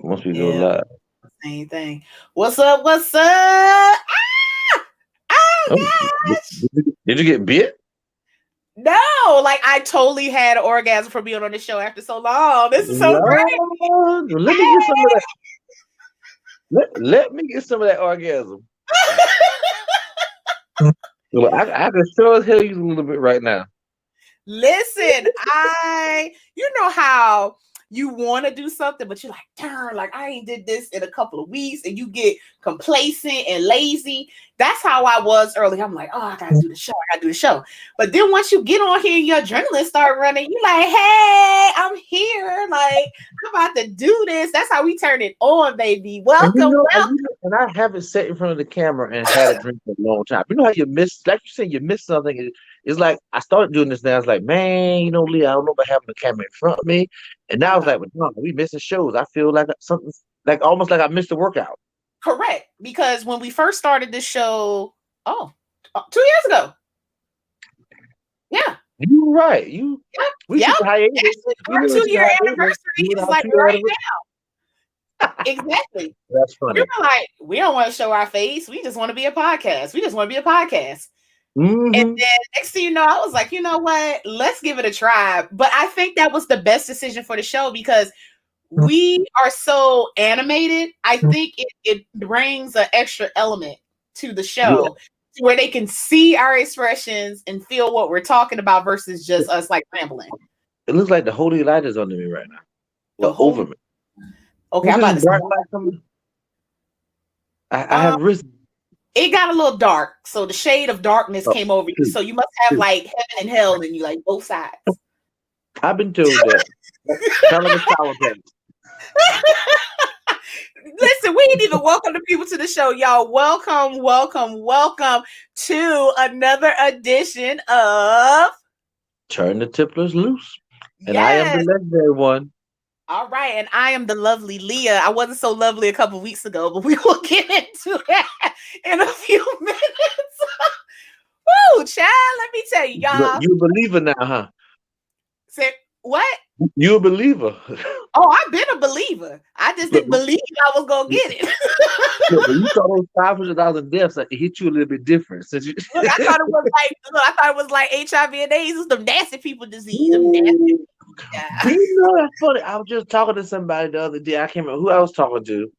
Once we go live. Same thing. What's up? What's up? Ah! Oh, gosh. Did you get bit? No, like I totally had an orgasm for being on the show after so long. This is so great. Let me get some of that. Let me get some of that orgasm. Well, I can sure as hell use a little bit right now. Listen, you know how you want to do something, but you're like, darn, like I ain't did this in a couple of weeks, and you get complacent and lazy. That's how I was early. I'm like, oh, I gotta do the show. But then once you get on here, your adrenaline start running. You like, hey, I'm here. Like, I'm about to do this. That's how we turn it on, baby. Welcome. And I haven't sat in front of the camera and had a drink for a long time. You know how you miss, like you said, you miss something. It's like I started doing this now. It's like, man, Lee, I don't know about having the camera in front of me. And now it's like, well, no, we missing shows. I feel like something, like almost like I missed a workout. Correct. Because when we first started this show, 2 years ago. Yeah. You're right. We should hiatus. Our 2-year anniversary is like right now. Exactly. That's funny. We were like, we don't want to show our face. We just want to be a podcast. Mm-hmm. And then next thing you know, I was like, you know what? Let's give it a try. But I think that was the best decision for the show because we are so animated. I think it brings an extra element to the show where they can see our expressions and feel what we're talking about versus just us like rambling. It looks like the holy light is under me right now. Well, over me. Okay, I'm about to start. I have risen. It got a little dark, so the shade of darkness came over you. So you must have like heaven and hell in you, like both sides. I've been told that. Kind of a sour patch. Listen, we ain't even welcome the people to the show, y'all. Welcome to another edition of Turn the Tipplers Loose. And I am the legendary one. All right, and I am the lovely Leah. I wasn't so lovely a couple weeks ago, but we will get into that in a few minutes. Woo, child, let me tell you, y'all. You a believer now, huh? Say what? You a believer? Oh, I've been a believer. I just didn't believe I was gonna get it. When you saw those $500 deaths, it hit you a little bit different. Since you... I thought it was like HIV and AIDS. It's the nasty people disease. Nasty. Yeah. You know that's funny. I was just talking to somebody the other day. I can't remember who I was talking to.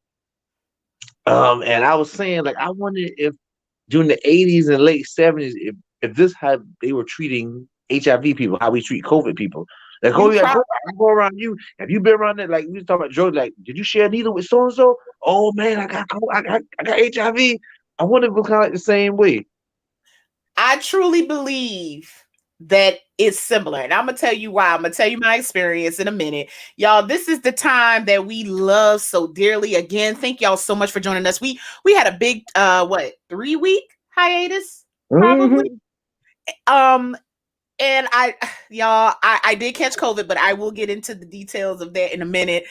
And I was saying, like, I wonder if during the 80s and late 70s, if this how they were treating HIV people, how we treat COVID people. Like, go around you. Have you been around that? Like, we was talking about George, like, did you share a needle with so and so? Oh man, I got HIV. I wonder if it was kind of like the same way. I truly believe that it's similar. And I'm going to tell you why. I'm going to tell you my experience in a minute. Y'all, this is the time that we love so dearly. Again, thank y'all so much for joining us. We had a big, 3-week hiatus, probably. Mm-hmm. And I did catch COVID, but I will get into the details of that in a minute.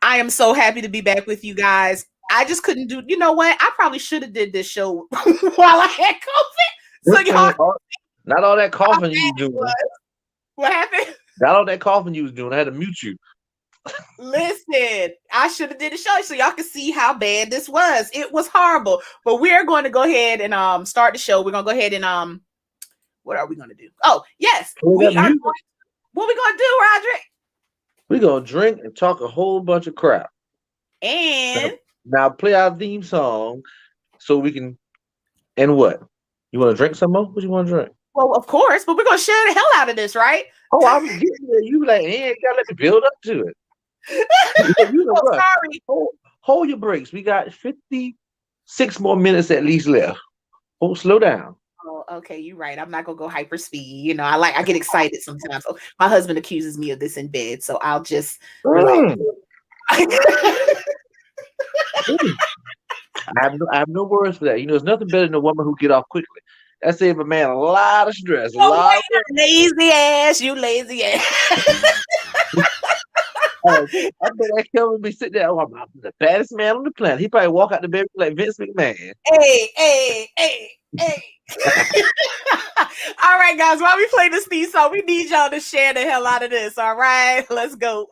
I am so happy to be back with you guys. I just couldn't do, you know what? I probably should have did this show while I had COVID. So y'all... Not all that coughing you was doing. What happened? Not all that coughing you was doing. I had to mute you. Listen, I should have did a show so y'all can see how bad this was. It was horrible. But we're going to go ahead and start the show. We're going to go ahead and what are we going to do? Oh, yes. What we going to do, Roderick? We're going to drink and talk a whole bunch of crap. And now play our theme song so we can. And what? You want to drink some more? What do you want to drink? Well, of course, but we're gonna share the hell out of this, right? Oh, I'm getting there. You like, hey, gotta let me build up to it. Sorry. Hold your brakes. We got 56 more minutes at least left. Oh, slow down. Oh, okay, you're right. I'm not gonna go hyper speed. You know, I get excited sometimes. Oh, my husband accuses me of this in bed, so I'll just relax. I have no words for that. You know, there's nothing better than a woman who get off quickly. That saves a man a lot of stress. Lazy ass, you lazy ass. I bet that Kelvin be sitting there. Oh, I'm the baddest man on the planet. He probably walk out the bed like Vince McMahon. Hey. All right, guys. While we play this theme song, we need y'all to share the hell out of this. All right, let's go.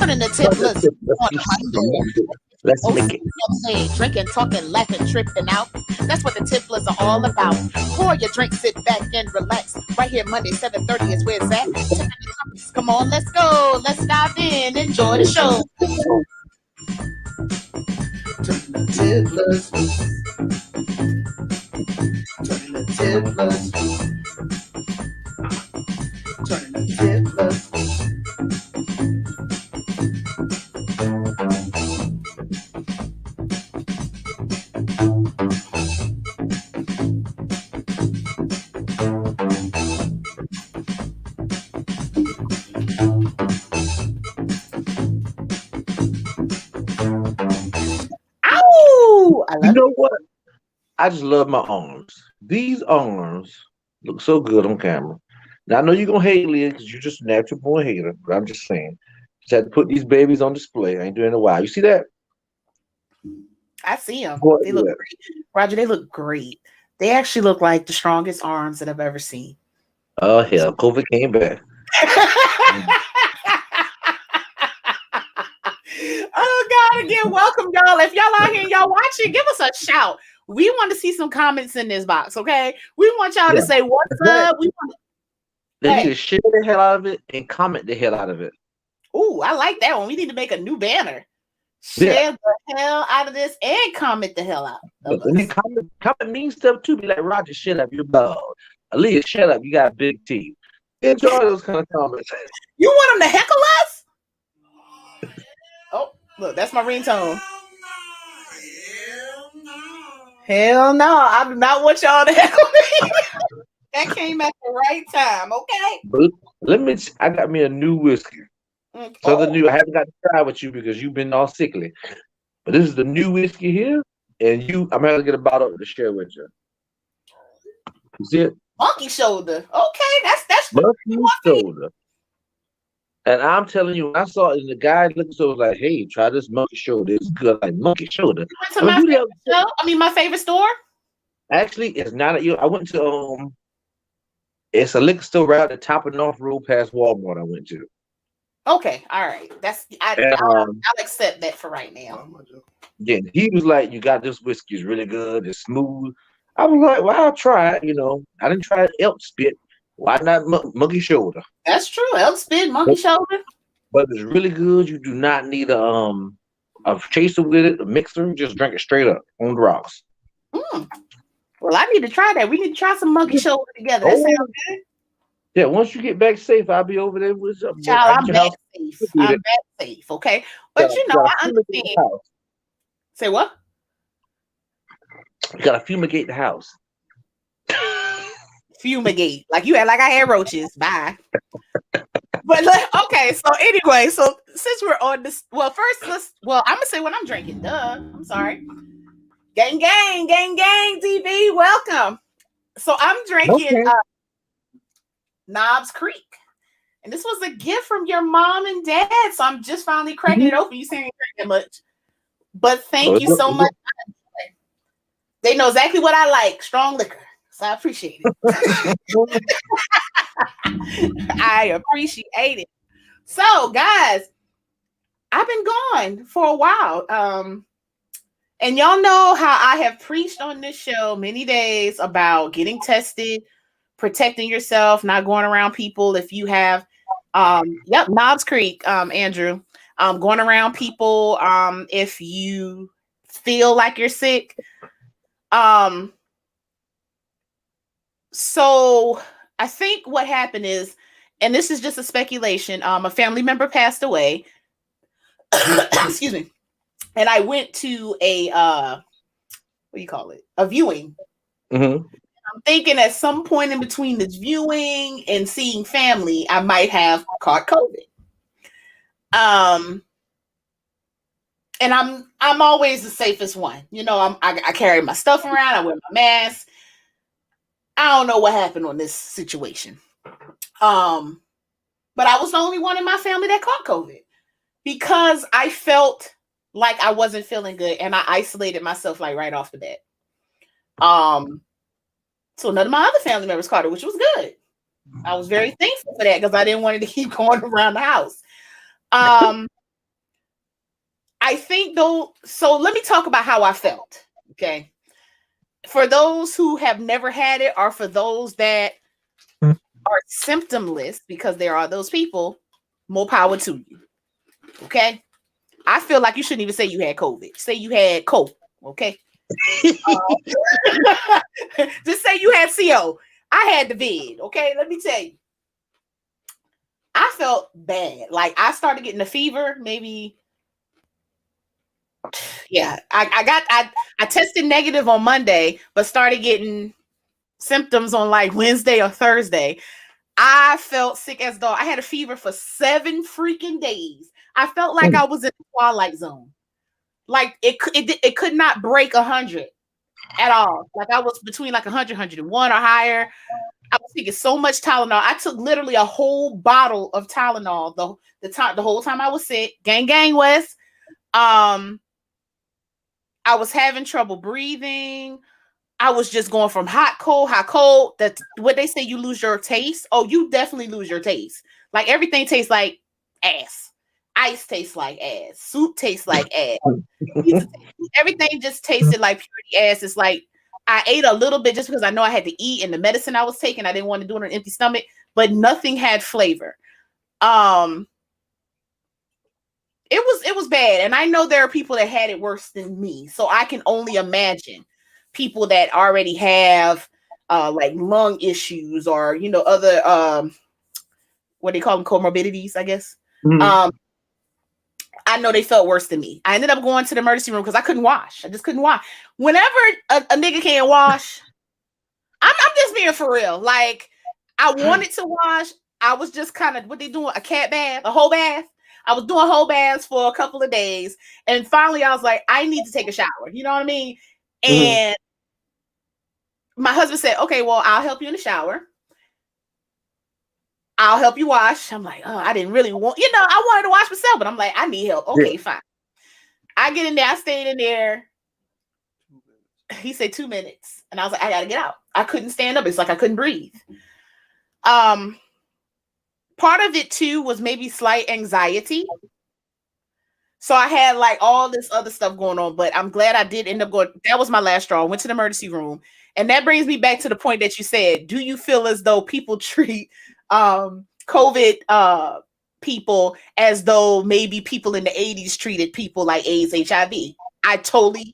Turning the Tipplers on my show. Let's make it. Saying, drinking, talking, laughing, tripping out. That's what the Tipplers are all about. Pour your drink, sit back and relax. Right here, Monday, 7:30 is where it's at. Tipping the topics. Come on, let's go. Let's dive in. Enjoy the show. Turning the Tipplers. Turning the Tipplers. Turning the Tipplers. You know what? I just love my arms. These arms look so good on camera. Now I know you're gonna hate Leah because you're just a natural born hater, but I'm just saying. Just had to put these babies on display. I ain't doing it in a while. You see that? I see them. Boy, They look great. Roger, they look great. They actually look like the strongest arms that I've ever seen. Oh hell, COVID came back. Oh God, again, welcome y'all. If y'all out here and y'all watching, give us a shout. We want to see some comments in this box, okay? We want y'all to say what's up. We want they need to share the hell out of it and comment the hell out of it. Ooh, I like that one. We need to make a new banner. Share the hell out of this and comment the hell out. And then comment mean stuff too. Be like, Roger, shut up, you're bald. Aaliyah, shut up, you got big teeth. Enjoy those kind of comments. You want them to heckle us? Oh, look, that's my ringtone. Hell no, I do not want y'all to heckle me. That came at the right time, okay? But I got me a new whiskey. So the new, I haven't got to try with you because you've been all sickly. But this is the new whiskey here, and I'm gonna get a bottle to share with you. You see it? Monkey shoulder. Okay, that's monkey shoulder. And I'm telling you, when I saw it, and the guy looking so was like, "Hey, try this monkey shoulder. It's good." Like monkey shoulder. You went to my favorite store. Actually, it's not. I went to it's a liquor store right at the top of North Road past Walmart. I went to. Okay, all right. I'll accept that for right now. Yeah, he was like, "You got this whiskey. It's really good. It's smooth." I was like, "Well, I'll try it." I didn't try elk spit. Why not monkey shoulder? That's true. Elk spit, monkey shoulder. But it's really good. You do not need a chaser with it, a mixer. Just drink it straight up on the rocks. Well, I need to try that. We need to try some monkey shoulder together. That sounds good. Yeah, once you get back safe, I'll be over there with something. Child, I'm back safe. I'm back safe, okay? But I understand. Say what? You gotta fumigate the house. Fumigate. Like I had roaches. Bye. But okay, so anyway, since we're on this, first I'm gonna say what I'm drinking. Duh. I'm sorry. Gang, TV, welcome. So I'm drinking Knobs Creek. And this was a gift from your mom and dad. So I'm just finally cracking it open. You saying you drink that much. But thank you so much. They know exactly what I like. Strong liquor. So I appreciate it. I appreciate it. So, guys, I've been gone for a while. And y'all know how I have preached on this show many days about getting tested, protecting yourself, not going around people if you have Knobs Creek, Andrew. Going around people if you feel like you're sick. So I think what happened is, and this is just a speculation, a family member passed away. Excuse me. And I went to a a viewing. Mm-hmm. I'm thinking at some point in between this viewing and seeing family, I might have caught COVID. And I'm always the safest one. I carry my stuff around, I wear my mask. I don't know what happened on this situation. But I was the only one in my family that caught COVID because I felt like I wasn't feeling good and I isolated myself like right off the bat. So none of my other family members caught it, which was good. I was very thankful for that because I didn't want it to keep going around the house. I think though, so let me talk about how I felt. Okay. For those who have never had it, or for those that are symptomless, because there are those people, more power to you. Okay. I feel like you shouldn't even say you had COVID. Say you had COVID. Okay. Just say you had CO. I had the vid. Okay. Let me tell you. I felt bad. Like I started getting a fever, maybe. Yeah. I tested negative on Monday, but started getting symptoms on like Wednesday or Thursday. I felt sick as though I had a fever for 7 freaking days. I felt like I was in the twilight zone. Like it could not break 100 at all. Like I was between like 100, 101 or higher. I was taking so much Tylenol. I took literally a whole bottle of Tylenol the whole time I was sick. Gang West. I was having trouble breathing. I was just going from hot, cold. That's what they say, you lose your taste. Oh, you definitely lose your taste. Like everything tastes like ass. Ice tastes like ass. Soup tastes like ass. Everything just tasted like purity ass. It's like I ate a little bit just because I know I had to eat, and the medicine I was taking, I didn't want to do it on an empty stomach, but nothing had flavor. It was bad. And I know there are people that had it worse than me. So I can only imagine people that already have like lung issues or other what do they call them, comorbidities, I guess. Mm-hmm. I know they felt worse than me. I ended up going to the emergency room because I couldn't wash. I just couldn't wash. Whenever a nigga can't wash, I'm just being for real. Like I wanted to wash. I was just kind of what they doing, a cat bath, a whole bath. I was doing whole baths for a couple of days. And finally I was like, I need to take a shower. You know what I mean? And my husband said, okay, well, I'll help you in the shower. I'll help you wash. I'm like, oh, I didn't really want, I wanted to wash myself, but I'm like, I need help. Okay, fine. I get in there. I stayed in there. He said 2 minutes. And I was like, I got to get out. I couldn't stand up. It's like I couldn't breathe. Part of it too was maybe slight anxiety. So I had like all this other stuff going on, but I'm glad I did end up going. That was my last straw. I went to the emergency room. And that brings me back to the point that you said, do you feel as though people treat COVID people as though maybe people in the 80s treated people like AIDS, HIV? I totally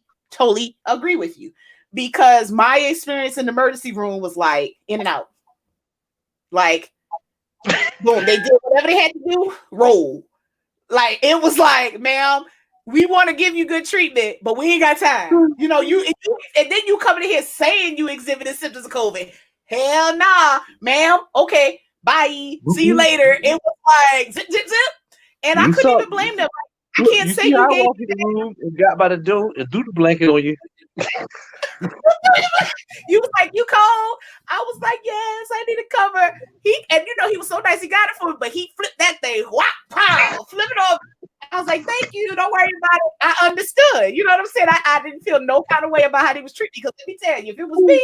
agree with you, because my experience in the emergency room was like in and out. Like, boom, they did whatever they had to do, roll. Like, it was like, ma'am, we want to give you good treatment, but we ain't got time. And then you coming in here saying you exhibited symptoms of COVID. Hell nah, ma'am. Okay, bye. See you later. It was like zip, zip, zip. And I couldn't even blame them. I can't say you gave walked in the room and got by the door and threw the blanket on you. You was like, you cold? I was like, yes, I need a cover. He was so nice, he got it for me, but he flipped that thing, whop, pow, flip it over. I was like, thank you, don't worry about it. I understood. You know what I'm saying? I didn't feel no kind of way about how he was treating me, because let me tell you, if it was me,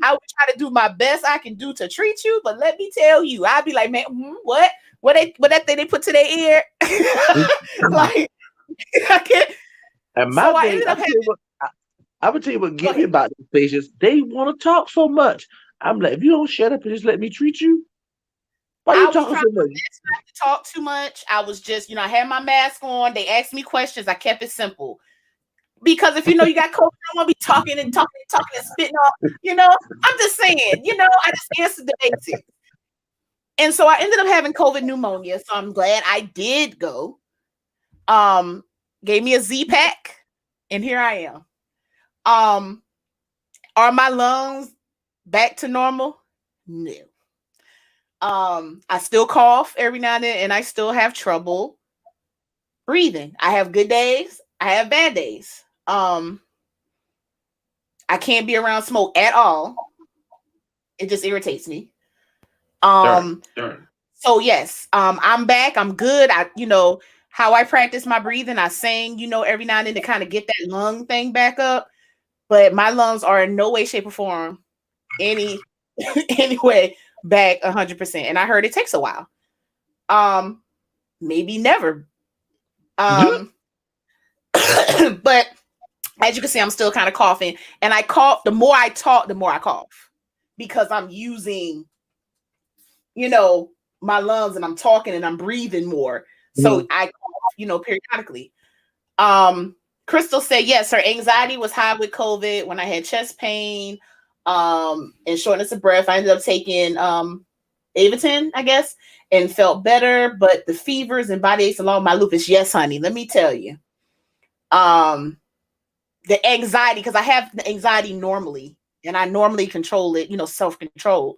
I would try to do my best I can do to treat you, but let me tell you, I'd be like, man, what that thing they put to their ear? Like, I can't. And my I ended up I would tell you what get me about these patients. They want to talk so much. I'm like, if you don't shut up and just let me treat you, why are you talking so much? Not to talk too much. I was just, I had my mask on. They asked me questions. I kept it simple. Because if you got COVID, I want to be talking and spitting off. I'm just saying, I just answered the basics. And so I ended up having COVID pneumonia. So I'm glad I did go. Gave me a Z-Pack, and here I am. Are my lungs back to normal? No. I still cough every now and then, and I still have trouble breathing. I have good days. I have bad days. I can't be around smoke at all. It just irritates me. Sure. So yes, I'm back. I'm good. How I practice my breathing, I sing, every now and then to kind of get that lung thing back up. But my lungs are in no way, shape, or form anyway back 100%. And I heard it takes a while. Maybe never. As you can see, I'm still kind of coughing, and I cough. The more I talk, the more I cough because I'm using, my lungs, and I'm talking and I'm breathing more. So I cough, periodically. Crystal said yes, her anxiety was high with COVID. When I had chest pain, and shortness of breath, I ended up taking Avitin, I guess, and felt better. But the fevers and body aches along my lupus, yes, honey. Let me tell you, the anxiety, because I have the anxiety normally, and I normally control it, self-control.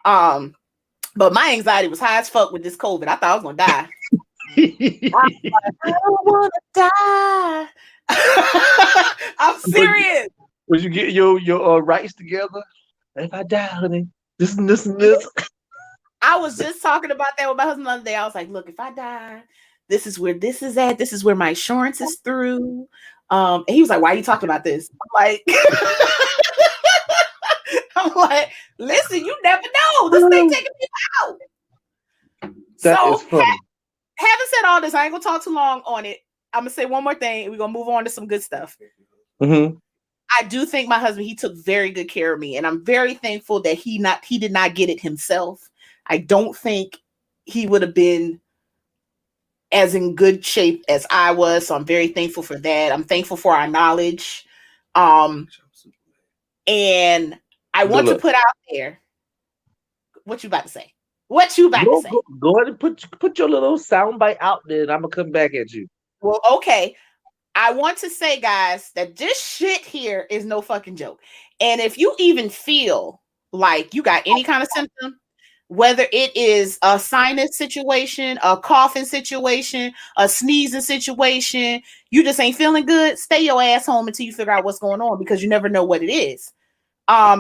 But my anxiety was high as fuck with this COVID. I thought I was gonna die. I don't want to die. I'm serious. Would you get your rights together? If I die, honey, this and this and this. I was just talking about that with my husband the other day. I was like, look, if I die, this is where this is at. This is where my insurance is through. And he was like, why are you talking about this? I'm like, listen, you never know. This thing taking me out. That is funny. Having said all this, I ain't gonna talk too long on it. I'm gonna say one more thing, and we're gonna move on to some good stuff. Mm-hmm. I do think my husband, he took very good care of me, and I'm very thankful that he did not get it himself. I don't think he would have been as in good shape as I was, so I'm very thankful for that. I'm thankful for our knowledge, and I want to put out there. What you about to say? What you about to say? Go ahead and put your little soundbite out there, and I'm gonna come back at you. Well, okay. I want to say, guys, that this shit here is no fucking joke. And if you even feel like you got any kind of symptom, whether it is a sinus situation, a coughing situation, a sneezing situation, you just ain't feeling good, stay your ass home until you figure out what's going on, because you never know what it is.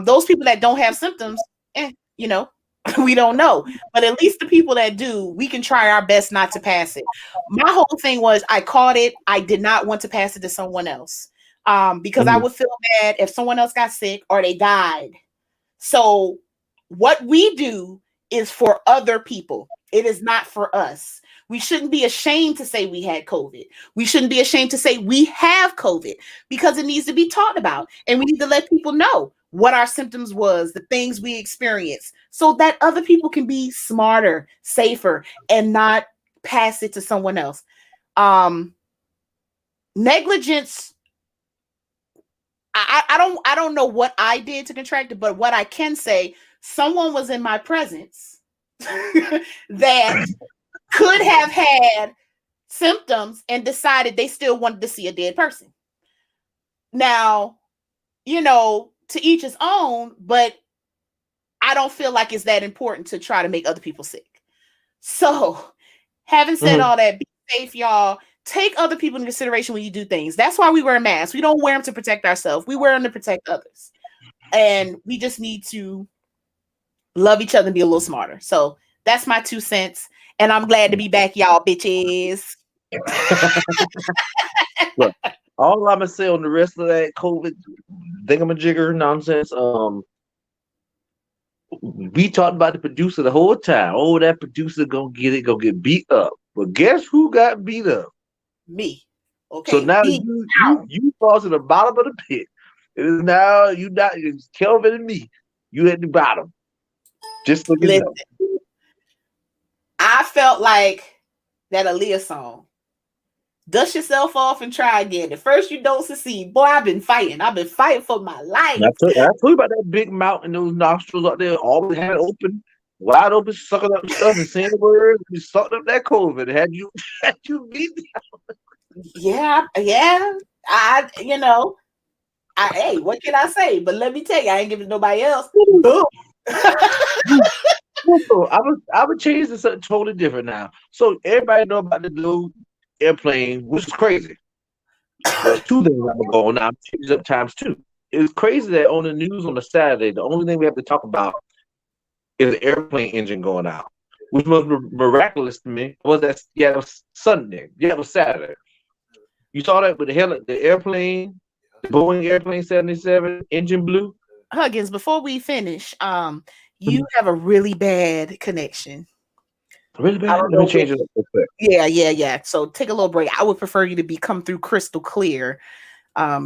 Those people that don't have symptoms, we don't know. But at least the people that do, we can try our best not to pass it. My whole thing was, I caught it. I did not want to pass it to someone else, because I would feel bad if someone else got sick or they died. So what we do is for other people. It is not for us. We shouldn't be ashamed to say we had COVID. We shouldn't be ashamed to say we have COVID, because it needs to be talked about. And we need to let people know what our symptoms was, the things we experienced, so that other people can be smarter, safer, and not pass it to someone else. Negligence. I don't know what I did to contract it, but what I can say, someone was in my presence that could have had symptoms and decided they still wanted to see a dead person. Now, to each his own, but I don't feel like it's that important to try to make other people sick. So, having said all that, be safe, y'all. Take other people into consideration when you do things. That's why we wear masks. We don't wear them to protect ourselves. We wear them to protect others. And we just need to love each other and be a little smarter. So that's my 2 cents. And I'm glad to be back, y'all bitches. Look, all I'm gonna say on the rest of that COVID thingamajigger nonsense, we talked about the producer the whole time. Oh, that producer gonna get beat up. But guess who got beat up? Me. Okay. So now you fall to the bottom of the pit. It is now it's Kelvin and me. You at the bottom. Just look at that. I felt like that Aaliyah song. Dust yourself off and try again. At first you don't succeed. Boy, I've been fighting. I've been fighting for my life. I told you about that big mouth and those nostrils out there, always had open, wide open, sucking up stuff and saying words. You sucked up that COVID. Had you beat down. Yeah. Hey, what can I say? But let me tell you, I ain't giving nobody else. So I would change to something totally different now. So everybody know about the new airplane, which is crazy. There's 2 things I'm gonna go on now. I'm changing up times 2. It's crazy that on the news on a Saturday, the only thing we have to talk about is the airplane engine going out, which was miraculous to me. Was that? Yeah, it was Sunday. Yeah, it was Saturday. You saw that with the airplane, the Boeing airplane 77 engine blew. Huggins, before we finish, you have a really bad connection. Really bad? Let me change it up real quick. Yeah. So take a little break. I would prefer you to come through crystal clear.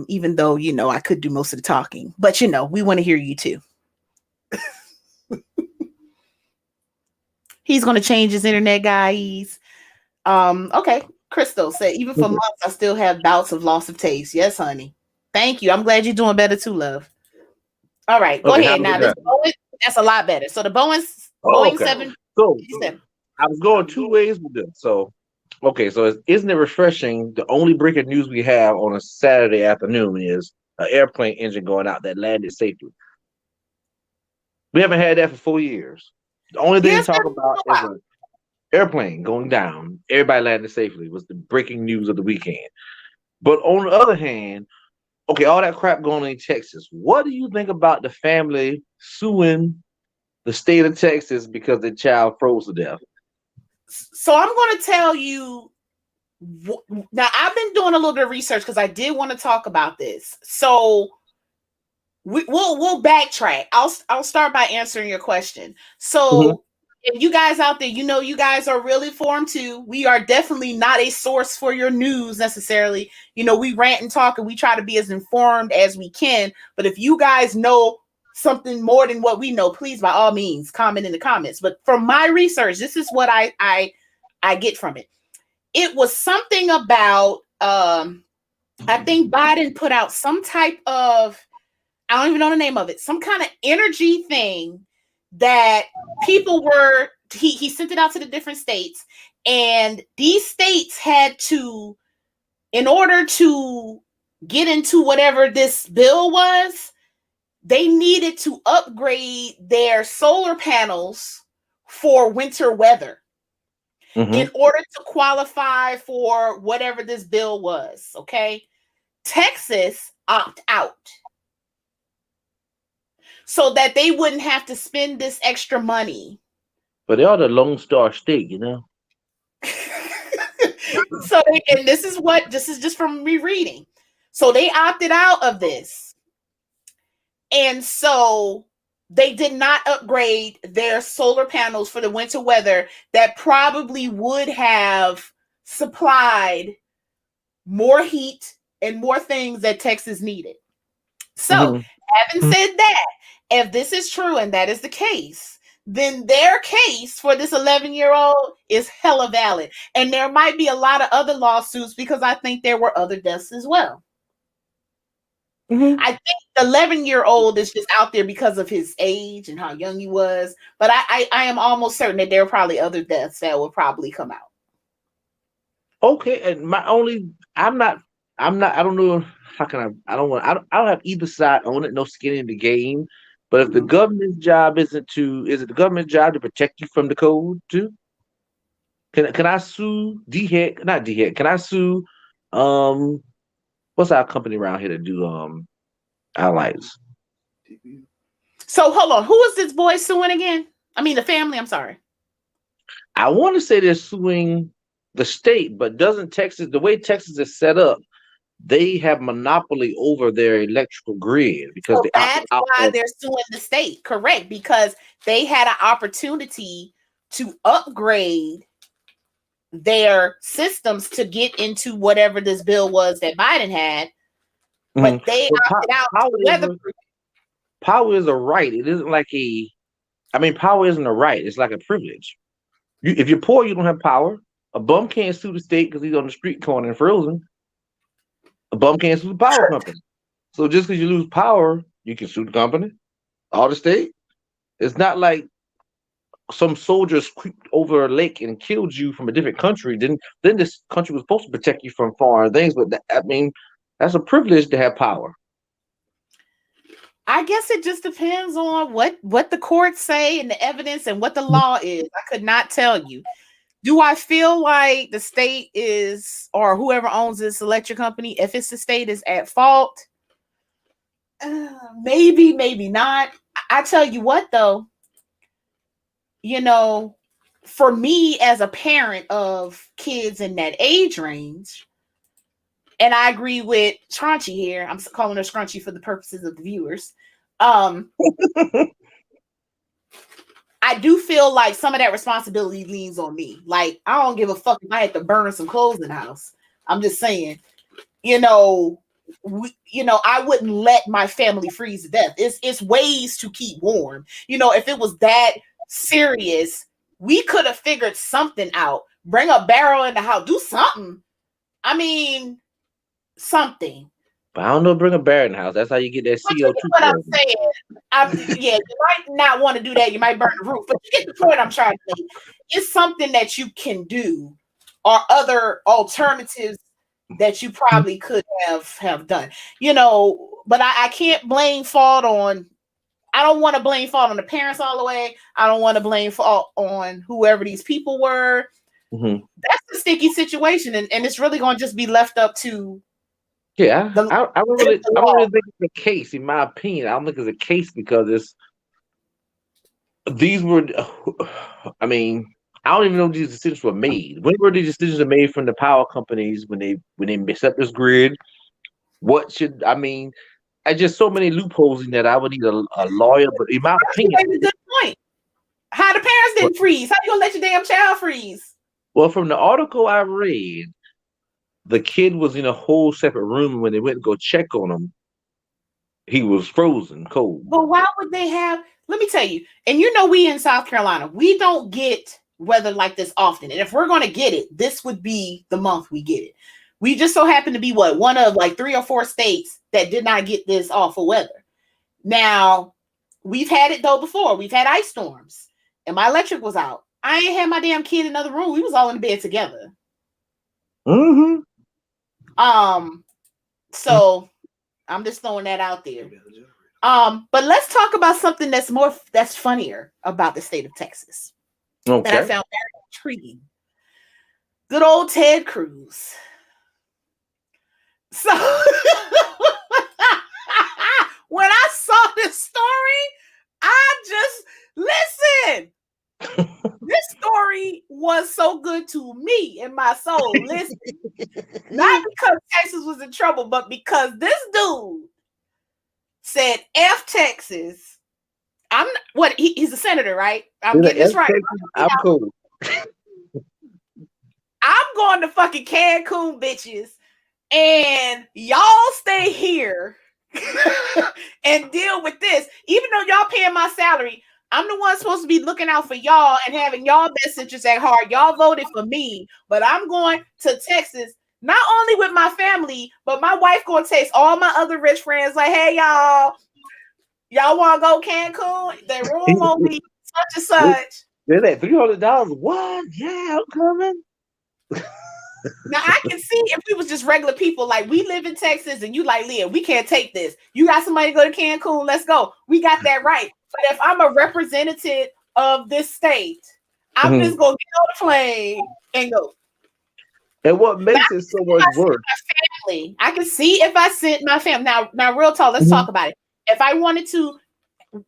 Even though, I could do most of the talking, but we want to hear you too. He's going to change his internet, guys. Okay. Crystal said, even for months, I still have bouts of loss of taste. Yes, honey. Thank you. I'm glad you're doing better too, love. All right, go ahead. Now, this Boeing, that's a lot better. So the Boeing 7. So I was going two ways with this. So, okay, so isn't it refreshing? The only breaking news we have on a Saturday afternoon is an airplane engine going out that landed safely. We haven't had that for 4 years. The only thing to talk about is an airplane going down. Everybody landed safely was the breaking news of the weekend. But on the other hand, okay, all that crap going on in Texas. What do you think about the family suing the state of Texas because their child froze to death? So I'm going to tell you. Now, I've been doing a little bit of research because I did want to talk about this. So we'll backtrack. I'll start by answering your question. So if you guys out there, you guys are really informed too. We are definitely not a source for your news necessarily. We rant and talk and we try to be as informed as we can. But if you guys know something more than what we know, please, by all means, comment in the comments. But from my research, this is what I get from it. It was something about, I think Biden put out some type of, I don't even know the name of it, some kind of energy thing that people were, he sent it out to the different states, and these states had to, in order to get into whatever this bill was, they needed to upgrade their solar panels for winter weather in order to qualify for whatever this bill was. Okay. Texas opt out so that they wouldn't have to spend this extra money. But they are the Lone Star State, So, and this is just from me reading. So they opted out of this. And so they did not upgrade their solar panels for the winter weather that probably would have supplied more heat and more things that Texas needed. So, having said that, if this is true and that is the case, then their case for this 11-year-old is hella valid. And there might be a lot of other lawsuits because I think there were other deaths as well. I think the 11-year-old is just out there because of his age and how young he was. But I am almost certain that there are probably other deaths that will probably come out. Okay, and I don't know how can I don't have either side on it, no skin in the game. But if the government's job is it the government's job to protect you from the code too? Can I sue D-Head? Not D-Head. Can I sue what's our company around here to do our lights? So hold on, who is this boy suing again? I mean the family, I'm sorry. I want to say they're suing the state, but doesn't Texas, the way Texas is set up, they have monopoly over their electrical grid because that's why they're suing the state. Correct, because they had an opportunity to upgrade their systems to get into whatever this bill was that Biden had, but they opted out. Power is a right. It isn't like power isn't a right. It's like a privilege. If you're poor, you don't have power. A bum can't sue the state because he's on the street corner and frozen. A bum can't sue the power company. So just because you lose power, you can sue the company or the state. It's not like some soldiers creeped over a lake and killed you from a different country. Then this country was supposed to protect you from foreign things. But that's a privilege to have power. I guess it just depends on what the courts say and the evidence and what the law is. I could not tell you. Do I feel like the state is, or whoever owns this electric company, if it's the state, is at fault? Maybe, maybe not. I tell you what, though, for me as a parent of kids in that age range, and I agree with Scrunchy here. I'm calling her Scrunchy for the purposes of the viewers. I do feel like some of that responsibility leans on me. Like, I don't give a fuck if I had to burn some clothes in the house. I'm just saying, I wouldn't let my family freeze to death. It's ways to keep warm. If it was that serious, we could have figured something out. Bring a barrel in the house, do something. I mean, something. But I don't know, bring a bear in the house. That's how you get that But you CO2. get what I'm saying. Yeah, you might not want to do that. You might burn the roof, but you get the point I'm trying to make. It's something that you can do, or other alternatives that you probably could have done. But I can't blame fault on. I don't want to blame fault on the parents all the way. I don't want to blame fault on whoever these people were. Mm-hmm. That's a sticky situation, and it's really going to just be left up to. Yeah, I don't really think it's a case, in my opinion. I don't think it's a case because these were. I mean, I don't even know if these decisions were made. When were these decisions made from the power companies when they messed up this grid? I just so many loopholes in that I would need a lawyer. But in my opinion, that's a good point. How the parents didn't freeze? How you gonna let your damn child freeze? Well, from the article I read, the kid was in a whole separate room. When they went to go check on him, he was frozen cold. But why would they have? Let me tell you. And we in South Carolina, we don't get weather like this often. And if we're going to get it, this would be the month we get it. We just so happen to be one of like 3 or 4 states that did not get this awful weather. Now, we've had it though before. We've had ice storms, and my electric was out. I ain't had my damn kid in another room. We was all in the bed together. Mm-hmm. So I'm just throwing that out there. But let's talk about something that's funnier about the state of Texas. Okay. That I found very intriguing. Good old Ted Cruz. So when I saw this story, I just listen. This story was so good to me in my soul. Listen, not because Texas was in trouble, but because this dude said, "F Texas." He's a senator, right? I'm getting this right. I'm cool. I'm going to fucking Cancun, bitches, and y'all stay here and deal with this. Even though y'all paying my salary, I'm the one supposed to be looking out for y'all and having y'all best interests at heart. Y'all voted for me, but I'm going to Texas, not only with my family, but my wife going to text all my other rich friends like, "Hey, y'all want to go Cancun? The room won't be such and such." They're like $300. What? Yeah, I'm coming. Now I can see if we was just regular people, like we live in Texas and you like, "Leah, we can't take this. You got somebody to go to Cancun, let's go." We got that right. But if I'm a representative of this state, I'm just gonna get on the plane and go. And what makes it so much worse? Family. I can see if I sent my family. Now, real talk, let's talk about it. If I wanted to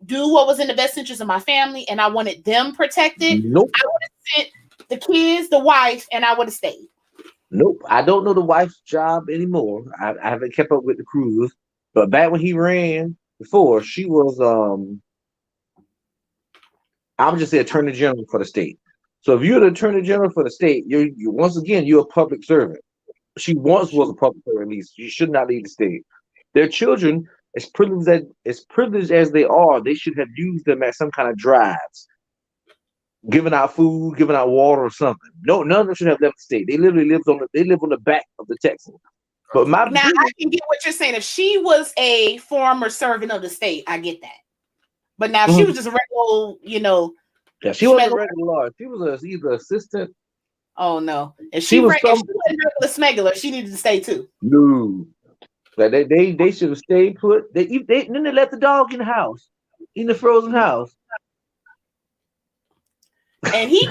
do what was in the best interest of my family and I wanted them protected, nope. I would have sent the kids, the wife, and I would have stayed. Nope. I don't know the wife's job anymore. I haven't kept up with the Cruz. But back when he ran before, she was I would just say attorney general for the state. So if you're the attorney general for the state, you once again you're a public servant. She once was a public servant, at least. You should not leave the state. Their children, as privileged as they are, they should have used them as some kind of drives, giving out food, giving out water, or something. No, none of them should have left the state. They literally live on the back of the Texans. But now I can get what you're saying. If she was a former servant of the state, I get that. But now she was just a regular, yeah, she wasn't a regular law. She was either assistant. Oh no! If she was a regular smuggler, she needed to stay too. No, like they should have stayed put. Then they left the dog in the house, in the frozen house. And he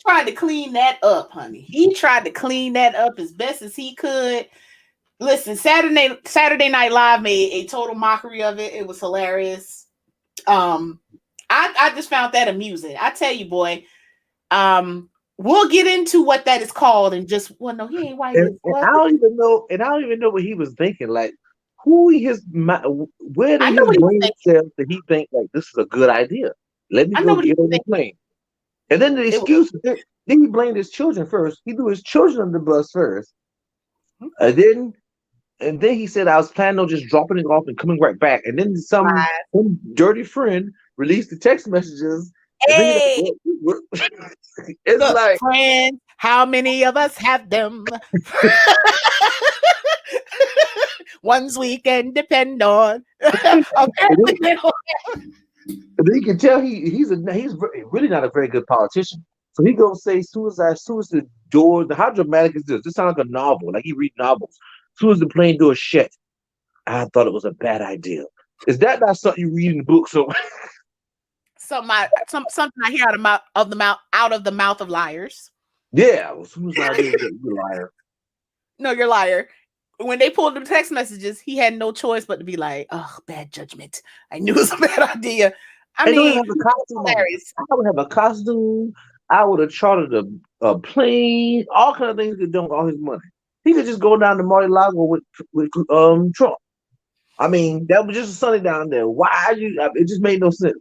tried to clean that up, honey. He tried to clean that up as best as he could. Listen, Saturday Night Live made a total mockery of it. It was hilarious. I just found that amusing. I tell you, boy. We'll get into what that is called and just no, he ain't white. And I don't even know what he was thinking. Like, where did his brain cells did he think like this is a good idea? Let me go get on the plane. And then the excuse, then he blamed his children first. He threw his children on the bus first. And And then he said I was planning on just dropping it off and coming right back. And then some dirty friend released the text messages. And then Hey, it's look, like friends, how many of us have them? Ones we can depend on. Apparently, they don't. and then you can tell he's really not a very good politician. So he gonna say as soon as the door, how dramatic is this? This sounds like a novel, like he read novels. As soon as the plane door shut, I thought it was a bad idea. Is that not something you read in the book? So Something I hear out of the mouth of liars. yeah, as soon as I did, you're a liar. No, you're a liar. When they pulled the text messages, he had no choice but to be like, "Oh, bad judgment. I knew it was a bad idea." I They don't even mean, have a costume on. hilarious. I would have a costume. I would have chartered a plane, all kind of things he could do with all his money. He could just go down to Mar-a-Lago with Trump. I mean, that was just sunny down there. Why you? It just made no sense.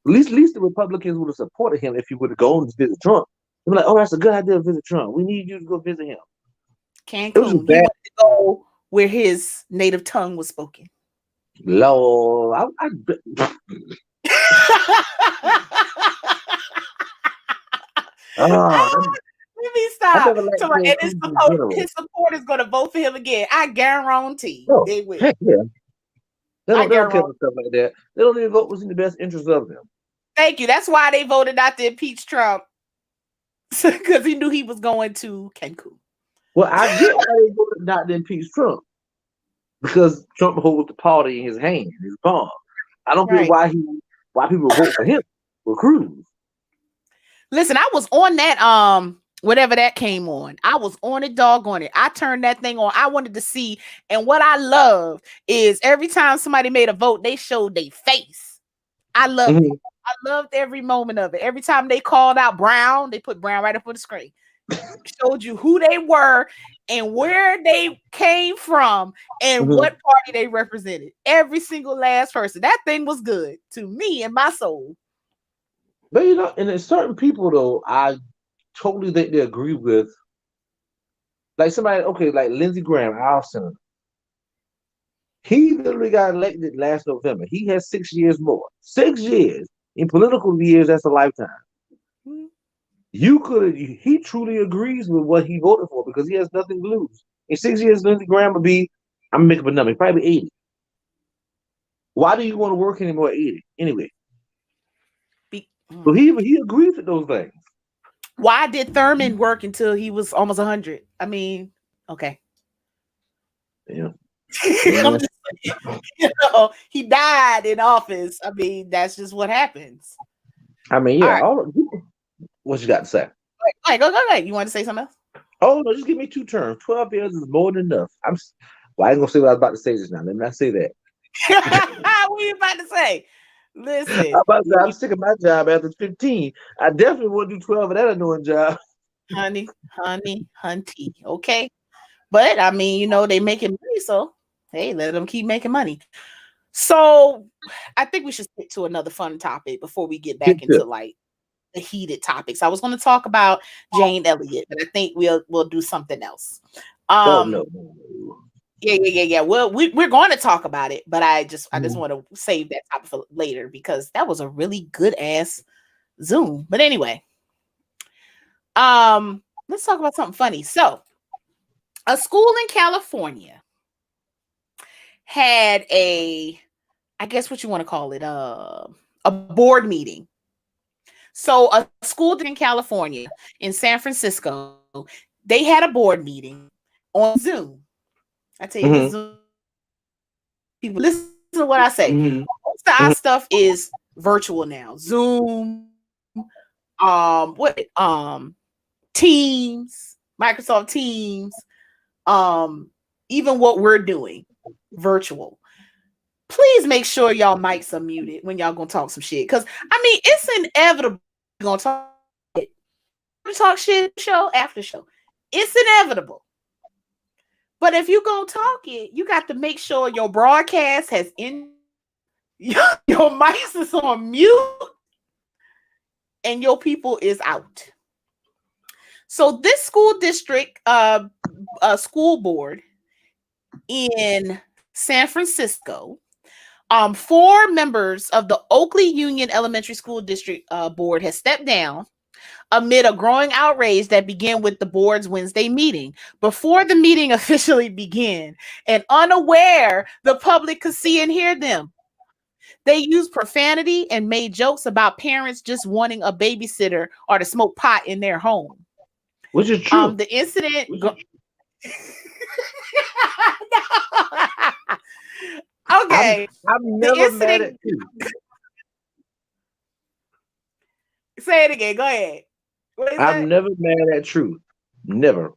At least the Republicans would have supported him if he would have gone to visit Trump. They'd be like, "Oh, that's a good idea to visit Trump. We need you to go visit him." It was just Cancun. He bad. wanted to go where his native tongue was spoken. Lord, ah, Let me I stop. never liked So, Ted and Cruz in general. his support is going to vote for him again. I guarantee Oh, they will. heck yeah. I They don't care guarantee. about stuff like that. They don't even vote what's in the best interest of them. Thank you. That's why they voted not to impeach Trump because he knew he was going to Cancun. Well, I get why they voted not to impeach Trump because Trump holds the party in his hand, his palm. I don't get Right. why people vote for him for Cruz. Listen, I was on that whatever that came on. I was on it, doggone it. I turned that thing on. I wanted to see, and what I loved is every time somebody made a vote, they showed their face. I loved it. Mm-hmm. I loved every moment of it. Every time they called out Brown, they put Brown right up on the screen. Showed you who they were and where they came from and Mm-hmm. what party they represented. Every single last person. That thing was good to me and my soul. But and there's certain people though, I totally think they agree with. Like somebody, okay, like Lindsey Graham, our senator. He literally got elected last November. He has 6 years more. 6 years. In political years, that's a lifetime. Mm-hmm. He truly agrees with what he voted for because he has nothing to lose. In 6 years, Lindsey Graham would be, I'm making up a number, probably 80. Why do you want to work anymore at 80? Anyway. So he agrees with those things. Why did Thurman work until he was almost 100? I mean, okay. Yeah. I'm just saying, he died in office. I mean, that's just what happens. I mean, yeah. What you got to say? Go. You want to say something else? Oh no, just give me 2 terms. 12 years is more than enough. I ain't gonna say what I was about to say just now. Let me not say that. What are you about to say? Listen, I'm sick of my job after 15. I definitely want to do 12 of that annoying job. honey, hunty. Okay. But I mean, they making money, so hey, let them keep making money. So I think we should stick to another fun topic before we get back into like the heated topics. I was going to talk about Jane Elliott, but I think we'll do something else. No. Yeah. Well, we're going to talk about it, but I just want to save that topic for later because that was a really good ass Zoom. But anyway, let's talk about something funny. So, a school in California had I guess what you want to call it, a board meeting. So a school in California, in San Francisco, they had a board meeting on Zoom. I tell you, this Zoom people, listen to what I say. Most of our stuff is virtual now. Zoom, Teams, Microsoft Teams, even what we're doing, virtual. Please make sure y'all mics are muted when y'all gonna talk some shit. Cause I mean, it's inevitable you're gonna talk shit show after show. It's inevitable. But if you're gonna talk it, you got to make sure your broadcast has your mics is on mute and your people is out. So this school district school board in San Francisco, 4 members of the Oakley Union Elementary School District Board has stepped down amid a growing outrage that began with the board's Wednesday meeting. Before the meeting officially began, and unaware the public could see and hear them, they used profanity and made jokes about parents just wanting a babysitter or to smoke pot in their home. Which is true. The incident. Okay. I'm never mad at you. Say it again. Go ahead. I'm never mad at truth. Never.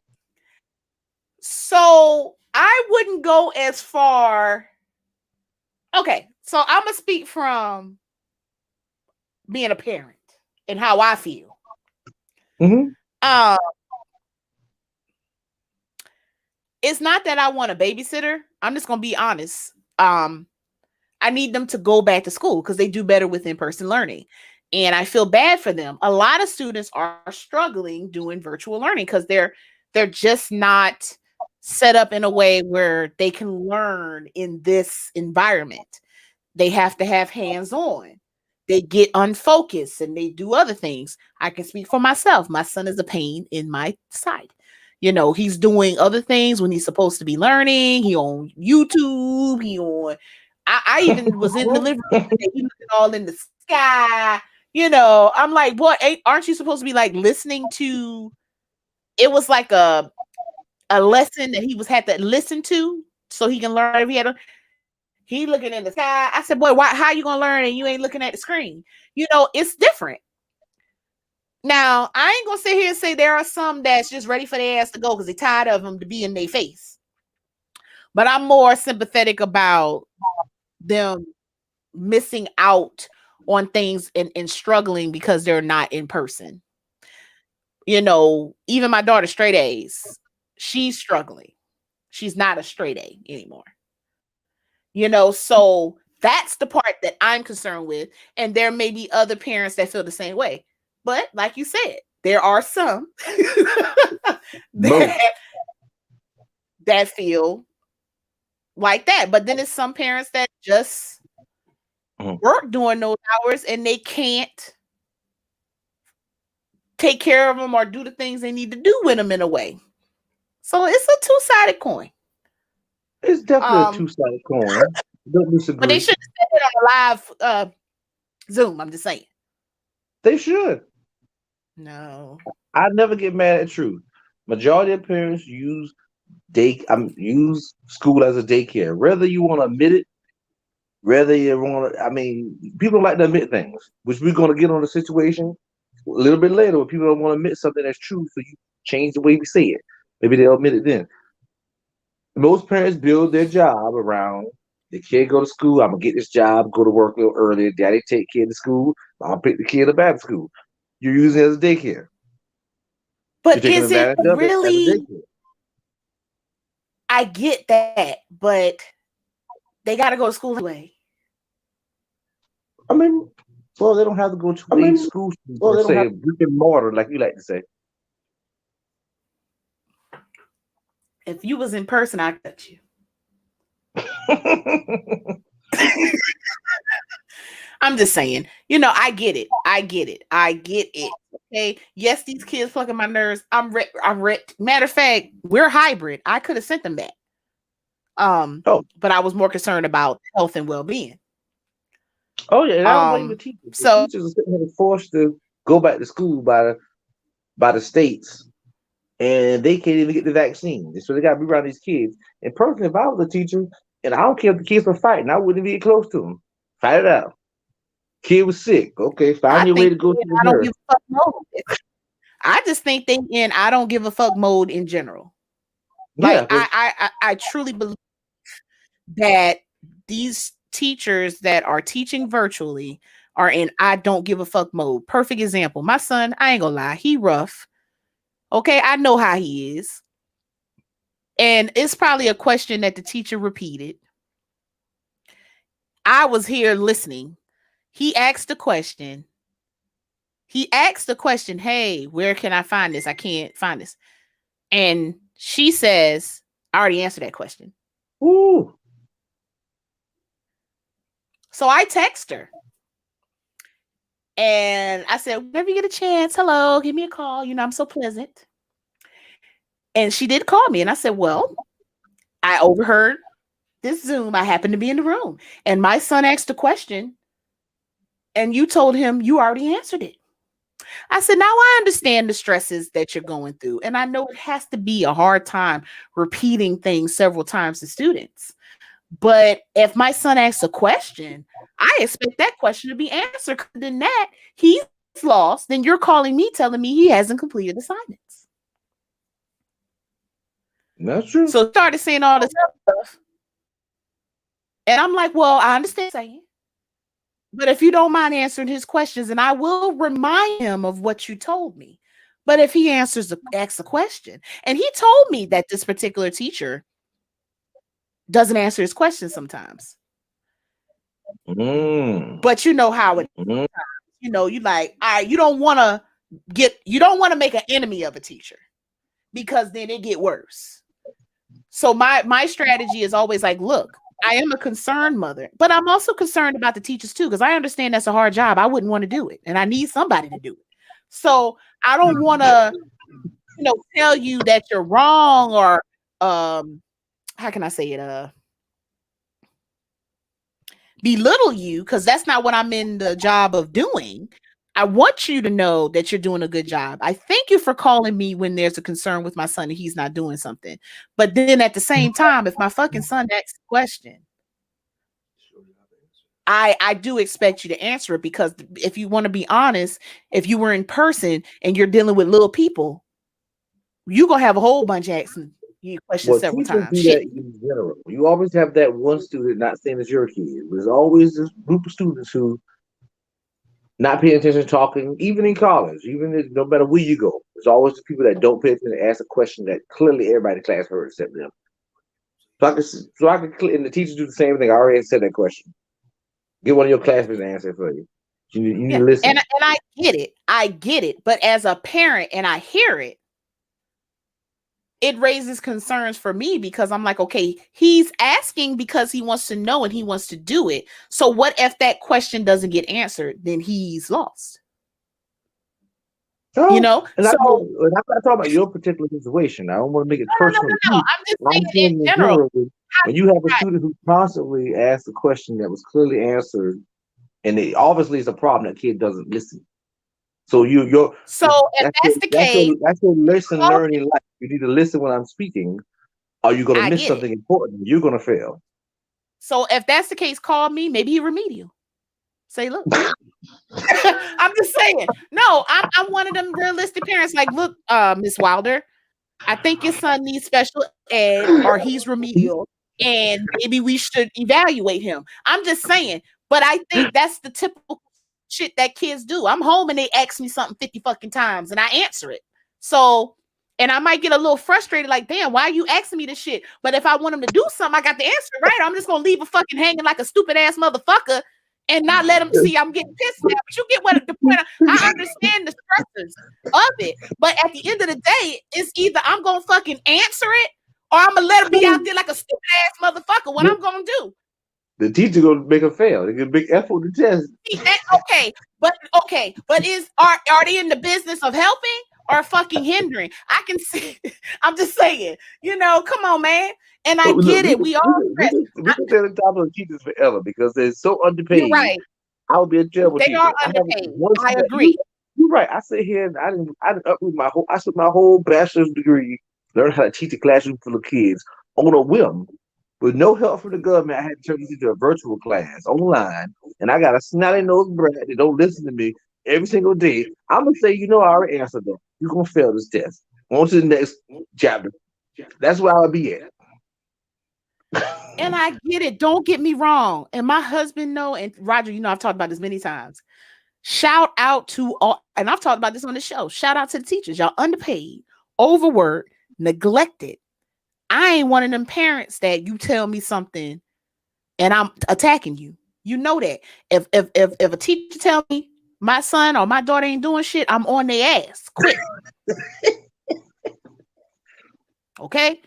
So I wouldn't go as far. Okay. So I'm going to speak from being a parent and how I feel. Mm-hmm. It's not that I want a babysitter. I'm just going to be honest. I need them to go back to school because they do better with in-person learning. And I feel bad for them. A lot of students are struggling doing virtual learning because they're just not set up in a way where they can learn in this environment. They have to have hands-on. They get unfocused and they do other things. I can speak for myself. My son is a pain in my side. You know, he's doing other things when he's supposed to be learning. He on YouTube. He on. I even was in the living room today. He looking all in the sky. You know, I'm like, boy, aren't you supposed to be like listening to? It was like a lesson that he had to listen to so he can learn. If he looking in the sky. I said, boy, how you gonna learn and you ain't looking at the screen? You know, it's different. Now, I ain't gonna sit here and say there are some that's just ready for their ass to go because they're tired of them to be in their face. But I'm more sympathetic about them missing out on things and struggling because they're not in person. You know, even my daughter, straight A's, she's struggling. She's not a straight A anymore. You know, so that's the part that I'm concerned with. And there may be other parents that feel the same way. But like you said, there are some that feel like that. But then it's some parents that just work during those hours and they can't take care of them or do the things they need to do with them in a way. So it's a two-sided coin. It's definitely a two-sided coin. Don't disagree. But they should have said it on a live Zoom. I'm just saying. They should. No. I never get mad at truth. Majority of parents use school as a daycare. Whether you want to admit it, whether you want to, I mean, people don't like to admit things, which we're going to get on the situation a little bit later where people don't want to admit something that's true, so you change the way we say it. Maybe they'll admit it then. Most parents build their job around the kid go to school. I'm gonna get this job, go to work a little earlier. Daddy take kid to school. I'll pick the kid up at school. You're using it as a daycare. But is it really? I get that, but they got to go to school anyway. I mean, well, they don't have to go to a school. Well, they don't have brick and mortar, like you like to say. If you was in person, I'd cut you. I'm just saying, you know, I get it. Okay. Yes, these kids plucking my nerves. I'm matter of fact, we're hybrid. I could have sent them back. But I was more concerned about health and well-being. Oh yeah, and I don't blame the teachers. The teachers are forced to go back to school by the states, and they can't even get the vaccine. So they got to be around these kids. And personally, if I was a teacher, and I don't care if the kids were fighting, I wouldn't be close to them. Fight it out. Kid was sick. Okay, find your way to go to the nurse. I just think they in I don't give a fuck mode in general. Like I truly believe that these teachers that are teaching virtually are in I don't give a fuck mode. Perfect example. My son, I ain't gonna lie, he rough. Okay, I know how he is. And it's probably a question that the teacher repeated. I was here listening. He asked the question. Hey, where can I find this? I can't find this. And she says, I already answered that question. Ooh. So I text her and I said, whenever you get a chance, hello, give me a call. You know, I'm so pleasant. And she did call me. And I said, well, I overheard this Zoom. I happened to be in the room. And my son asked a question. And you told him you already answered it. I said, now I understand the stresses that you're going through. And I know it has to be a hard time repeating things several times to students. But if my son asks a question, I expect that question to be answered. Then that he's lost, then you're calling me telling me he hasn't completed assignments. That's true. So started saying all this stuff. And I'm like, well, I understand saying. But if you don't mind answering his questions, and I will remind him of what you told me. But if he asks a question, and he told me that this particular teacher doesn't answer his questions sometimes. But you know how it is. You know, you like, all right, you don't want to make an enemy of a teacher because then it get worse. So my strategy is always like, look, I am a concerned mother, but I'm also concerned about the teachers too, because I understand that's a hard job. I wouldn't want to do it, and I need somebody to do it. So I don't want to, tell you that you're wrong or how can I say it? Belittle you, because that's not what I'm in the job of doing. I want you to know that you're doing a good job. I thank you for calling me when there's a concern with my son and he's not doing something. But then at the same time, if my fucking son asks a question, I do expect you to answer it, because if you want to be honest, if you were in person and you're dealing with little people, you're going to have a whole bunch asking you questions several Teachers times. do that in general. You always have that one student not saying it's your kid. There's always this group of students who not paying attention, talking, even in college, no matter where you go. There's always the people that don't pay attention and ask a question that clearly everybody in the class heard except them. So I can, and the teachers do the same thing. I already said that question. Get one of your classmates to answer it for you. You need to listen. And I get it. But as a parent, and I hear it, it raises concerns for me, because I'm like, okay, he's asking because he wants to know and he wants to do it. So what if that question doesn't get answered? Then he's lost. And I'm not talking about your particular situation. I don't want to make it personal. No. I'm just saying in general. When you have a student who constantly asks a question that was clearly answered, and it obviously is a problem, that kid doesn't listen. So if that's the case, that's your lesson learning life. You need to listen when I'm speaking. Are you going to miss something important? You're going to fail. So if that's the case, call me. Maybe he remedial. Say, look. I'm just saying. No, I'm one of them realistic parents. Like, look, Miss Wilder, I think your son needs special ed or he's remedial, and maybe we should evaluate him. I'm just saying. But I think that's the typical shit that kids do. I'm home and they ask me something 50 fucking times and I answer it. So, and I might get a little frustrated, like, damn, why are you asking me this shit? But if I want him to do something, I got the answer, right? I'm just gonna leave a fucking hanging like a stupid ass motherfucker and not let him see I'm getting pissed now. But you get what the point. I understand the stresses of it, but at the end of the day, it's either I'm gonna fucking answer it or I'm gonna let him be out there like a stupid ass motherfucker. What I'm gonna do? The teacher gonna make him fail. They get a big F on the test. Okay, but are they in the business of helping or fucking hindering? I can see. I'm just saying. Come on, man. And I get it. We can stay on top of the teachers forever because they're so underpaid. You're right. I would be a terrible teacher. They are underpaid. I agree. You're right. I sit here and I didn't uproot I took my whole bachelor's degree, learned how to teach a classroom full of kids on a whim. With no help from the government, I had to turn this into a virtual class online, and I got a snotty nosed brat that don't listen to me every single day. I'm gonna say, I already answered them. You're gonna fail this test. On to the next chapter. That's where I'll be at. And I get it. Don't get me wrong. And my husband and Roger, I've talked about this many times. Shout out to all, and I've talked about this on the show. Shout out to the teachers. Y'all underpaid, overworked, neglected. I ain't one of them parents that you tell me something and I'm attacking you. You know that. If a teacher tell me my son or my daughter ain't doing shit, I'm on their ass quick. Okay?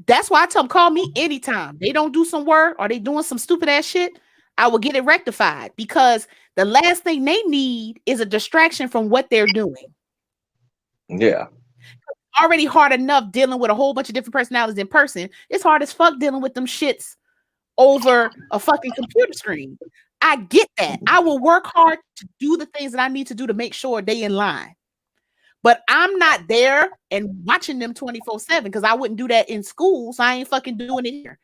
That's why I tell them, call me anytime. They don't do some work or they doing some stupid ass shit, I will get it rectified, because the last thing they need is a distraction from what they're doing. Yeah. Already hard enough dealing with a whole bunch of different personalities in person. It's hard as fuck dealing with them shits over a fucking computer screen. I get that. I will work hard to do the things that I need to do to make sure they in line. But I'm not there and watching them 24/7, because I wouldn't do that in school. So I ain't fucking doing it here.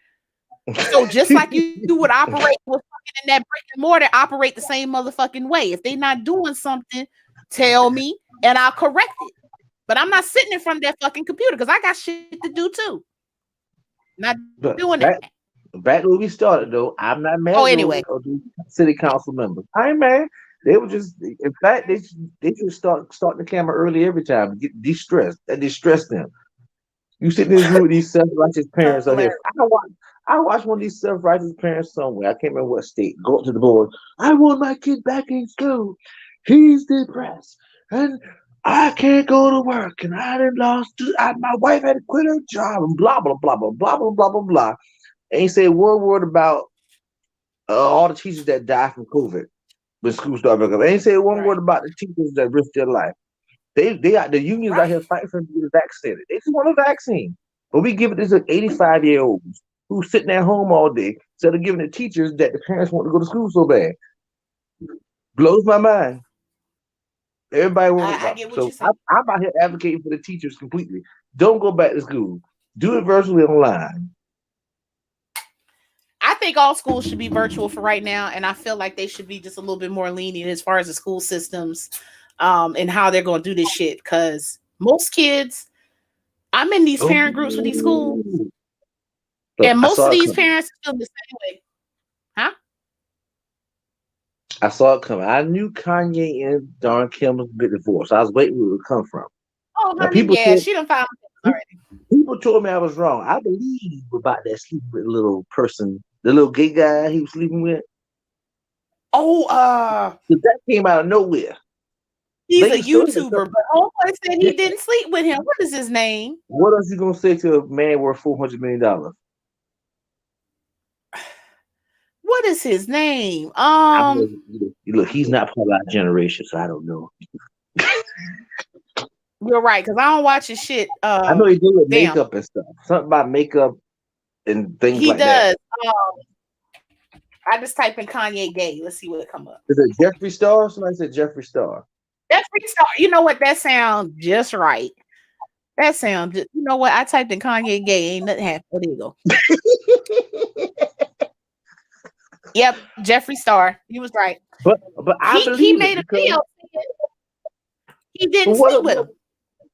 So just like you would operate with fucking in that brick and mortar, operate the same motherfucking way. If they not doing something, tell me and I'll correct it. But I'm not sitting in front of that fucking computer because I got shit to do too. Not But doing that. back when we started though, I'm not mad Oh, at anyway. those city council members. I ain't mad. They were just, in fact, they should start the camera early every time. Get de-stressed. That distress them. You sit in this room with these self-righteous parents out here. Hilarious. I watched one of these self-righteous parents somewhere. I can't remember what state. Go up to the board. I want my kid back in school. He's depressed, and I can't go to work, and I done lost. My wife had to quit her job, and blah blah blah blah blah blah blah blah blah. And he said one word about all the teachers that died from COVID when school started back up. And he said one word Right. about the teachers that risked their life. They got the unions out Right. here fighting for them to get vaccinated. They just want a vaccine. But we give it to the 85-year-olds who's sitting at home all day instead of giving the teachers that the parents want to go to school so bad. Blows my mind. Everybody wants I get what so you're saying. I'm out here advocating for the teachers completely. Don't go back to school. Do it virtually online. I think all schools should be virtual for right now, and I feel like they should be just a little bit more lenient as far as the school systems, and how they're going to do this shit. Because most kids, I'm in these parent groups with these schools, Ooh. Look, and I most of saw it these coming. parents feel the same way, huh? I saw it coming. I knew Kanye and Don Kim was a good divorce. I was waiting where it would come from. Oh, Now honey, yeah, she done found already. people told me I was wrong. I believe about that sleeping with the little person, the little gay guy he was sleeping with. Oh, 'Cause that came out of nowhere. he's a Later story had YouTuber, come. but homeboy said Yeah. he didn't sleep with him. What is his name? What else you gonna say to a man worth $400 million? What is his name? I know, look, he's not part of our generation, so I don't know. You're right, because I don't watch his shit. I know he do with Damn, makeup and stuff. Something about makeup and things he like that. does. I just type in Kanye gay. Let's see what come up. Is it Jeffree Star? Somebody said Jeffree Star. Jeffree Star. You know what? That sounds just right. That sounds. You know what? I typed in Kanye gay. Ain't nothing happened. Oh, there you go. Yep, Jeffree Star. He was right. but I He believe it made a because video. He but didn't sleep with him.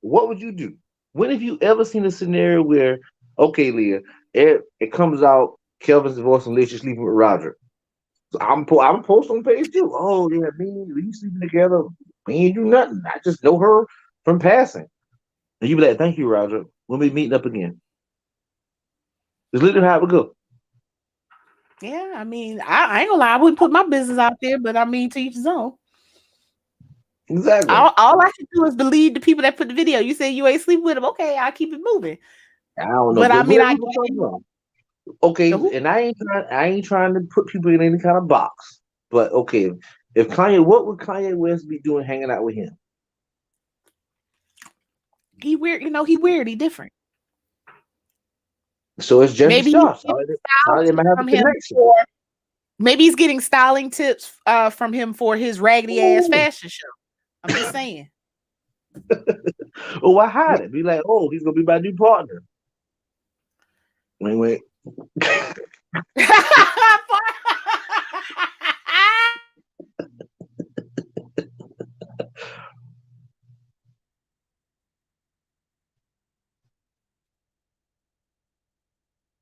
what would you do? When have you ever seen a scenario where, okay, Leah, it comes out Kelvin's divorced and Leah's sleeping with Roger? So I'm post on page too. Oh yeah, me and we sleeping together. We ain't do nothing. I just know her from passing. And you be like, thank you, Roger. We'll be meeting up again. It's literally how it would go. Yeah, I mean, I ain't gonna lie. I wouldn't put my business out there, but I mean, to each his own. Exactly. All I can do is believe the people that put the video. You say you ain't sleep with him. Okay, I'll keep it moving. I don't know, But I but mean, where I people come from? Okay, who? and I ain't trying to put people in any kind of box. But okay, if Kanye, what would Kanye West be doing hanging out with him? He weird. You know, he weird. He different. So it's Jeffree Maybe he's Star. getting So style they might tips have a from him connection. for. Maybe he's getting styling tips from him for his raggedy ass Ooh. fashion show. I'm just saying. Oh, why hide it? Be like, oh, he's gonna be my new partner. Wait.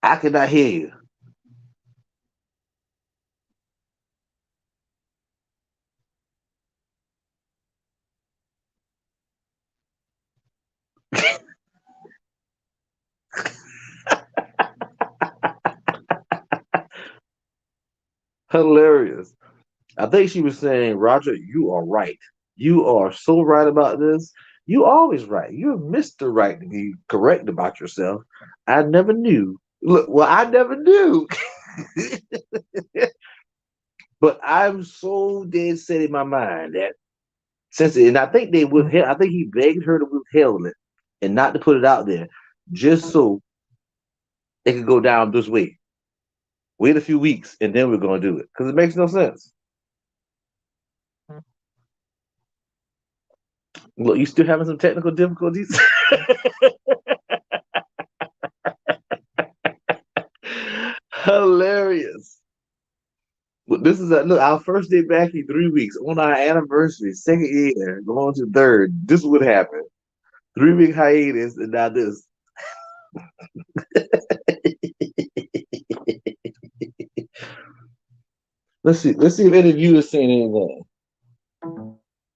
I cannot hear you. Hilarious. I think she was saying, Roger, you are right. You are so right about this. You always right. You're Mr. Right to be correct about yourself. I never knew. Look, well, I never knew. But I'm so dead set in my mind that and I think they withheld, I think he begged her to withhold it and not to put it out there, just so it could go down this way. Wait a few weeks and then we're gonna do it. Because it makes no sense. Look, you still having some technical difficulties? Hilarious. But this is look, our first day back in 3 weeks on our anniversary, second year, going to third. This would happen. 3 week hiatus, and now this. Let's see. Let's see if any of you are saying anything.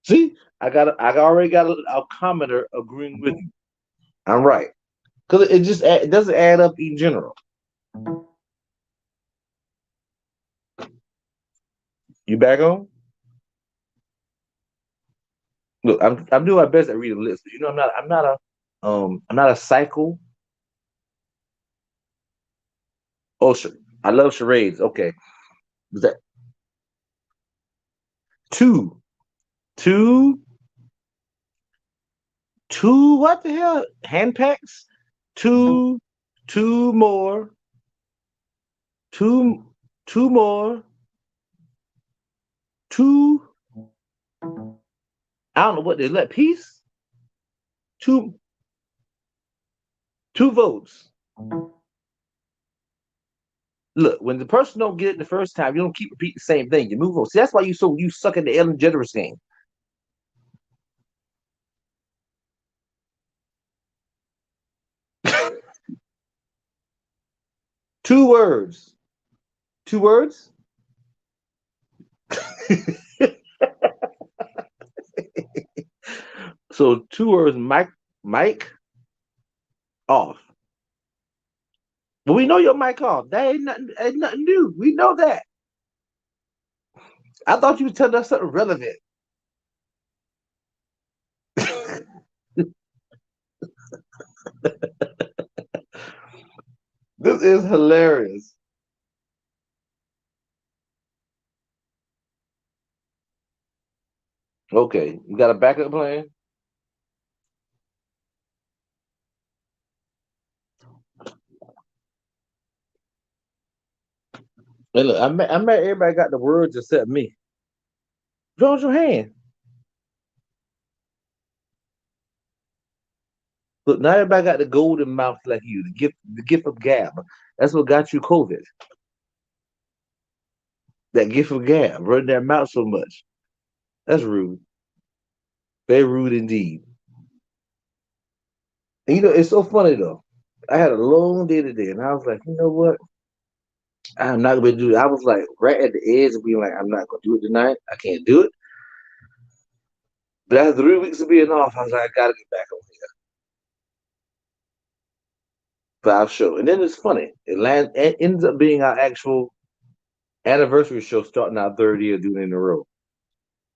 See, I already got a commenter agreeing with you. I'm right because it just it doesn't add up in general. You back on? Look, I'm doing my best at reading lists. You know, I'm not a cycle. Oh, I love charades. Okay, was that two, two, two? What the hell? Hand packs? Two, two more, two, two more, two. I don't know what they let peace. Two, two votes. Look, when the person don't get it the first time, you don't keep repeating the same thing. You move on. See, that's why you suck at the Ellen DeGeneres game. Two words. Two words. So two words. Mike off. But we know your mic off. That ain't nothing new. We know that. I thought you were telling us something relevant. This is hilarious. Okay, you got a backup plan? Hey, look, I met everybody got the words except me. Draw your hand. Look, not everybody got the golden mouth like you, the gift of gab. That's what got you COVID. That gift of gab, running that mouth so much. That's rude. Very rude indeed. And you know, it's so funny though. I had a long day today, and I was like, you know what? I'm not gonna do it. I was like right at the edge of being like, I'm not gonna do it tonight. I can't do it. But after 3 weeks of being off, I was like, I gotta get back on here for our show. And then it's funny. It ends up being our actual anniversary show, starting our third year doing it in a row,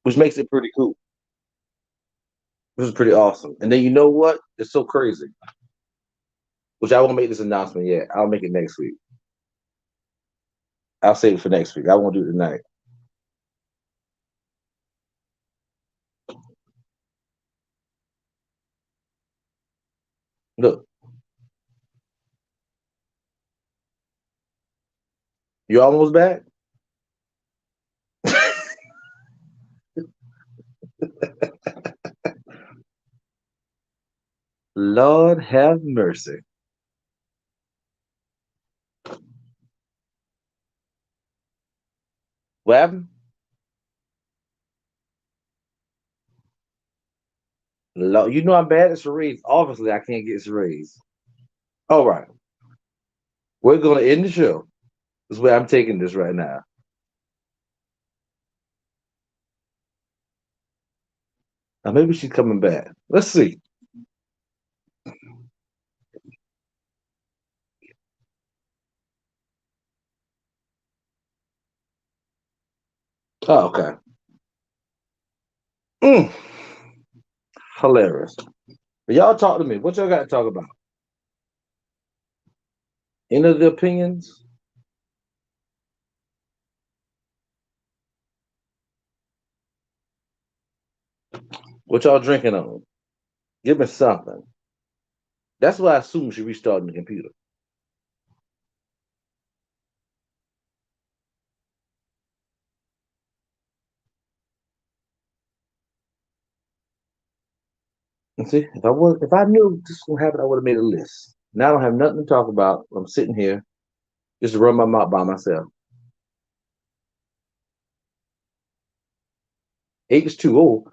which makes it pretty cool. This is pretty awesome. And then you know what? It's so crazy. Which I won't make this announcement yet. I'll make it next week. I'll save it for next week. I won't do it tonight. Look, you almost back? Lord have mercy. What happened? Lord, you know I'm bad at charades. Obviously, I can't get charades. All right. We're going to end the show. This is where I'm taking this right now. Now, maybe she's coming back. Let's see. Oh, okay. Mm. Hilarious. But y'all talk to me. What y'all got to talk about? Any of the opinions? What y'all drinking on? Give me something. That's what I assume should restart the computer. And see, if I knew this was gonna happen, I would have made a list. Now I don't have nothing to talk about. I'm sitting here just to run my mouth by myself. H2O.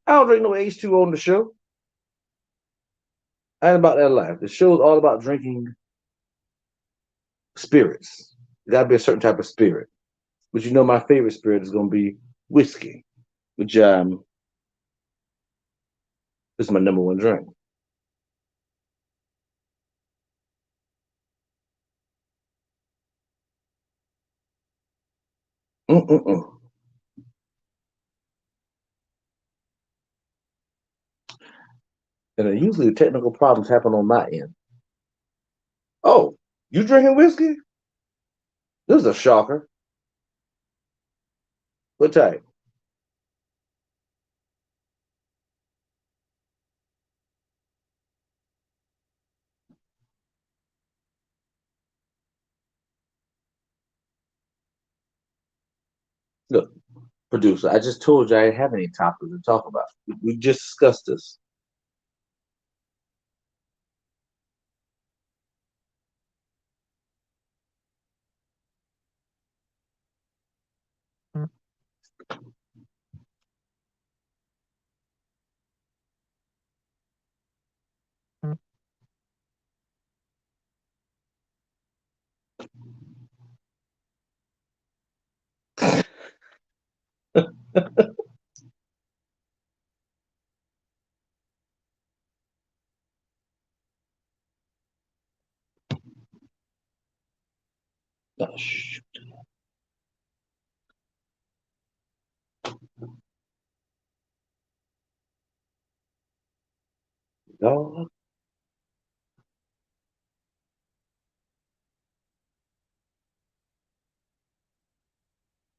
I don't drink no H2O on the show. I ain't about that life. The show is all about drinking spirits. It gotta be a certain type of spirit. But you know my favorite spirit is gonna be whiskey, which is my number one drink. Mm-mm-mm. And then usually the technical problems happen on my end. Oh, you drinking whiskey? This is a shocker. What type? Look, producer, I just told you I didn't have any topics to talk about. We just discussed this. Oh, shoot. Dog.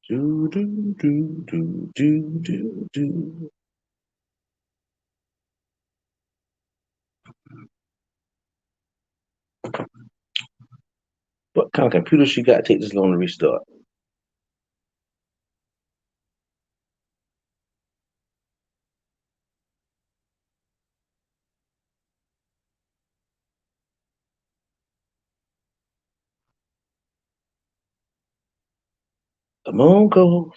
Do, do, do, do, do, do, do. What kind of computer she got to take this long to restart? The moon goes.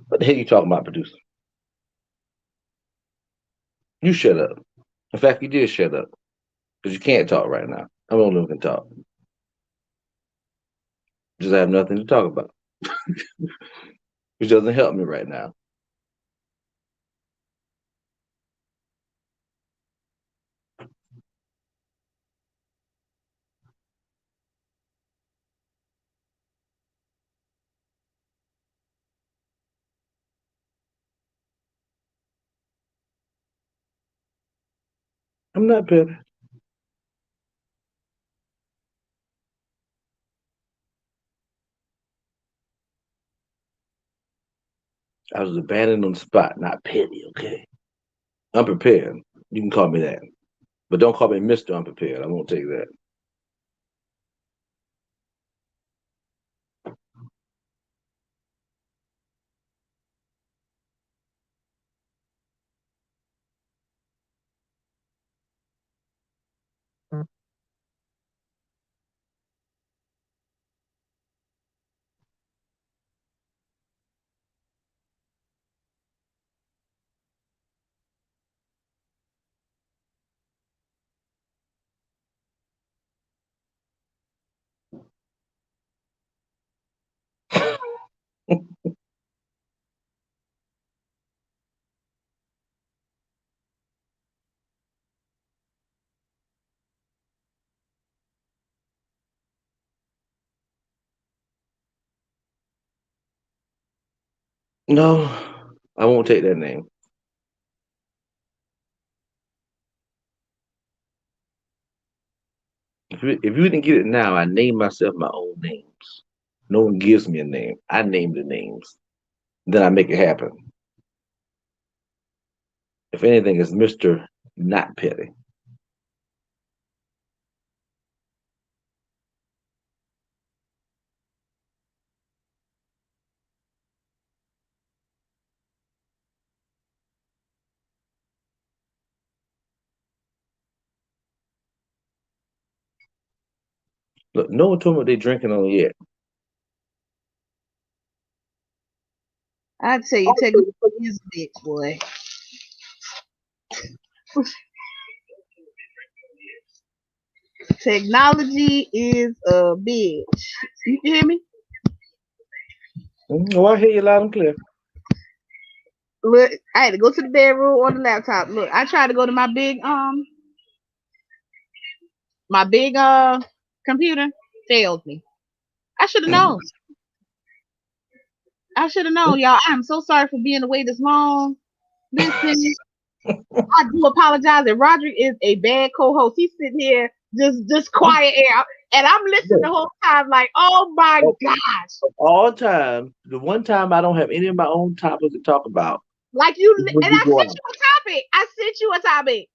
What the hell you talking about, producer? You shut up. In fact, you did shut up because you can't talk right now. I'm the only one who can talk. Just have nothing to talk about, which doesn't help me right now. I'm not bitter. I was abandoned on the spot, not petty, okay? Unprepared. You can call me that. But don't call me Mr. Unprepared. I won't take that. No, I won't take that name. If you didn't get it now, I name myself my own names. No one gives me a name. I name the names. Then I make it happen. If anything, it's Mr. Not Petty. Look, no one told me what they drinking on yet. I tell you, technology is a bitch, boy. Technology is a bitch. You can hear me? Oh, I hear you loud and clear. Look, I had to go to the bedroom on the laptop. Look, I tried to go to my big computer, failed me. I should have known. I should have known, y'all. I'm so sorry for being away this long. Listen, I do apologize. And Roderick is a bad co-host. He's sitting here just quiet air, and I'm listening the whole time, like, oh my gosh. All time, the one time I don't have any of my own topics to talk about Like you, is and when I you sent go you out. a topic. I sent you a topic.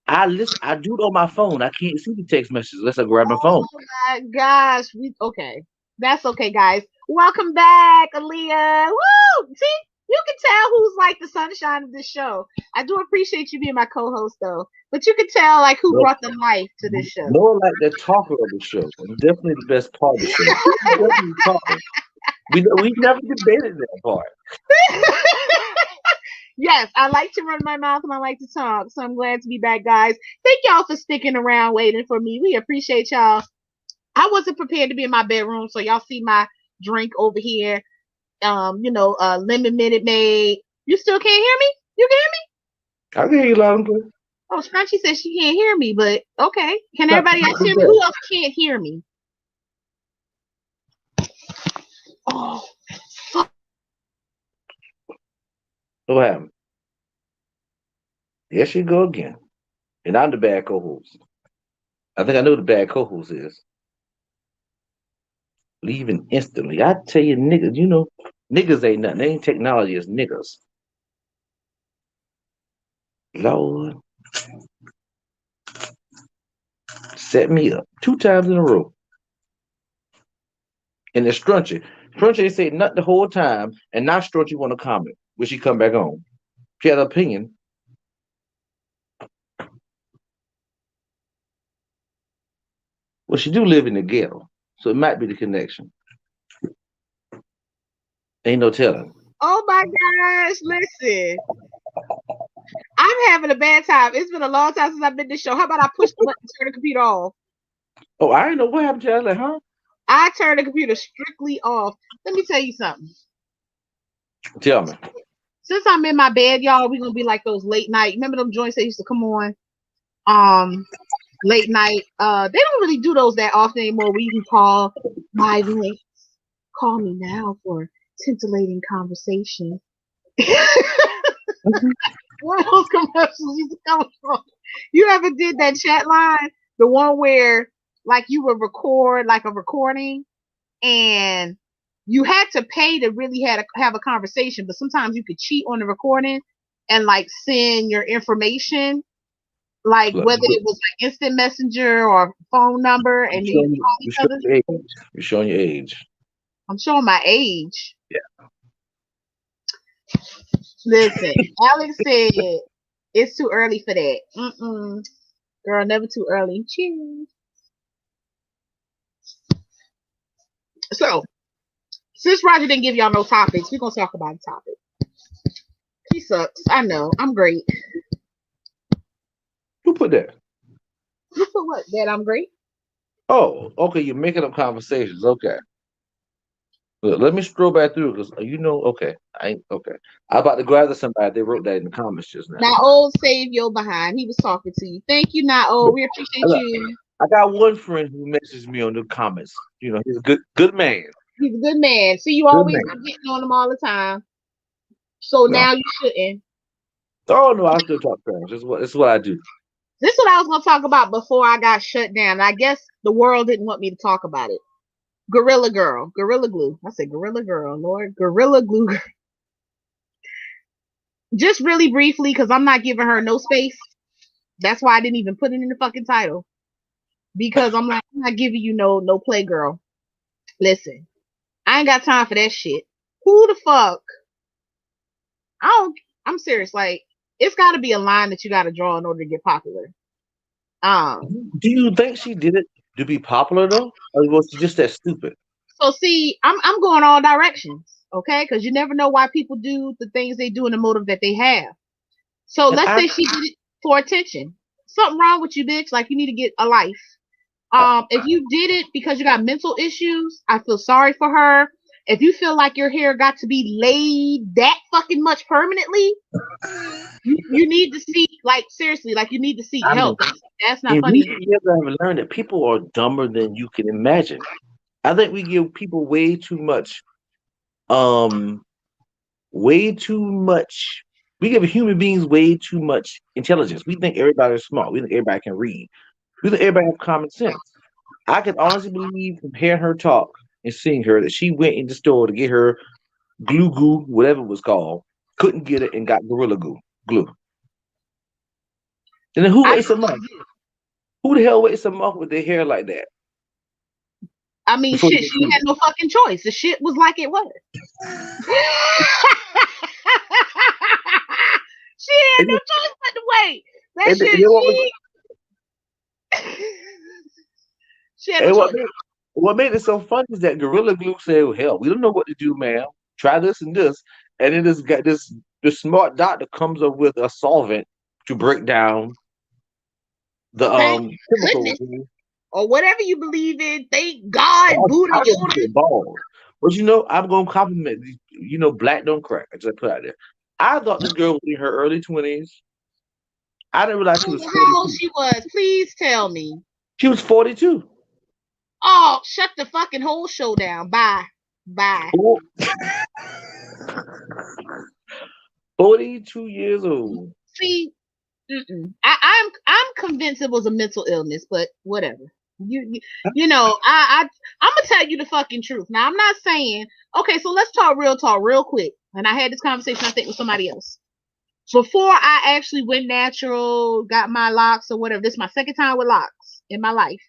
I listen. I do it on my phone. I can't see the text messages unless I grab my phone. Oh my gosh. Okay. That's okay, guys. Welcome back, Aaliyah. Woo! See, you can tell who's like the sunshine of this show. I do appreciate you being my co-host though. But you can tell like who But brought the life to this show. more like the talker of the show. I'm definitely the best part of the show. Definitely talking. We never debated that part. Yes, I like to run my mouth and I like to talk. So I'm glad to be back, guys. Thank y'all for sticking around waiting for me. We appreciate y'all. I wasn't prepared to be in my bedroom, so y'all see my drink over here. Lemon Minute Maid. You still can't hear me? You can hear me? I can hear you loud and clear. Oh, Scrunchy says she can't hear me, but okay. Can Stop, everybody stop else with hear me? that. Who else can't hear me? Oh, What happened? Here she go again. And I'm the bad co-host. I think I know who the bad co-host is. Leaving instantly. I tell you, niggas, niggas ain't nothing. They ain't technology, it's niggas. Lord, set me up 2 times in a row. And it's Strunchy. Strunchy ain't say nothing the whole time, and now Strunchy want to comment when she come back on. She had an opinion. Well, she do live in the ghetto, so it might be the connection. Ain't no telling. oh my gosh! Listen, I'm having a bad time. It's been a long time since I've been to the show. How about I push the button, turn the computer off? Oh, I didn't know what happened to you. I was like, huh? I turn the computer strictly off. Let me tell you something. Tell me. Since I'm in my bed, y'all, we're gonna be like those late night. Remember them joints that used to come on? Um, late night. They don't really do those that often anymore. Where you can call my voice. Call me now for titillating conversation. One of those commercials used to come from. You ever did that chat line? The one where like you would record like a recording and you had to pay to really have a conversation, but sometimes you could cheat on the recording and like send your information, like Look, whether it was like instant messenger or phone number, and then you call you each showing other. your age. You're showing your age. I'm showing my age. Yeah. Listen, Alex said it's too early for that. Girl, never too early. Cheers. So, since Roger didn't give y'all no topics, we're gonna talk about a topic. He sucks. I know. I'm great. Who put that? You put what? That I'm great? Oh, okay. You're making up conversations. Okay. Look, let me scroll back through because okay. I ain't okay. I about to grab to somebody. They wrote that in the comments just now. Not old, save your behind. He was talking to you. Thank you, not old. We appreciate Look, you. I got one friend who messages me on the comments. He's a good man. He's a good man. See, you Good always man. be getting on him all the time. So No. now you shouldn't. Oh no, I still talk trash. This is what I do. This is what I was gonna talk about before I got shut down. I guess the world didn't want me to talk about it. Gorilla Girl, Gorilla Glue. I said Gorilla Girl, Lord, Gorilla Glue. Just really briefly, because I'm not giving her no space. That's why I didn't even put it in the fucking title. Because I'm like, I'm not giving you no play, girl. Listen, I ain't got time for that shit. Who the fuck? I don't. I'm serious. Like, it's got to be a line that you got to draw in order to get popular. Do you think she did it to be popular though, or was she just that stupid? So see, I'm going all directions, okay? Because you never know why people do the things they do and the motive that they have. So And let's I, say she did it for attention. Something wrong with you, bitch. Like you need to get a life. I If you did it because you got mental issues, I feel sorry for her. If you feel like your hair got to be laid that fucking much permanently, you need to seek, like, seriously, like you need to seek I mean, help. That's not in funny. recent years, I've learned that people are dumber than you can imagine. I think we give people um, way too much. We give human beings way too much intelligence. We think everybody's smart. We think everybody can read. We think everybody have common sense. I can honestly believe from hearing her talk and seeing her that she went in the store to get her glue goo, whatever it was called, couldn't get it and got gorilla glue. And then who I wastes a month? Who the hell wastes a month with their hair like that I mean, before they shit, get she had treated? no fucking choice. The shit was like it was. She had And, no then- choice but to wait. That and shit, then what was she had no and choice. what made it so funny is that gorilla glue said, well, "Hell, we don't know what to do, ma'am. Try this and this." And then this smart doctor comes up with a solvent to break down the Thank chemicals. goodness, or whatever you believe in. Thank God, Buddha, I was Yoda. getting balls. But I'm gonna compliment these. Black don't crack. I just put out there. I thought this girl was in her early 20s. I didn't realize she was How old 42. she was? Please tell me. She was 42. Oh, shut the fucking whole show down. Bye, bye. Four- 42 years old. See, I'm convinced it was a mental illness, but whatever. You know, I'm gonna tell you the fucking truth. Now I'm not saying, okay, so let's talk real quick. And I had this conversation I think with somebody else. Before I actually went natural, got my locks or whatever. This is my second time with locks in my life.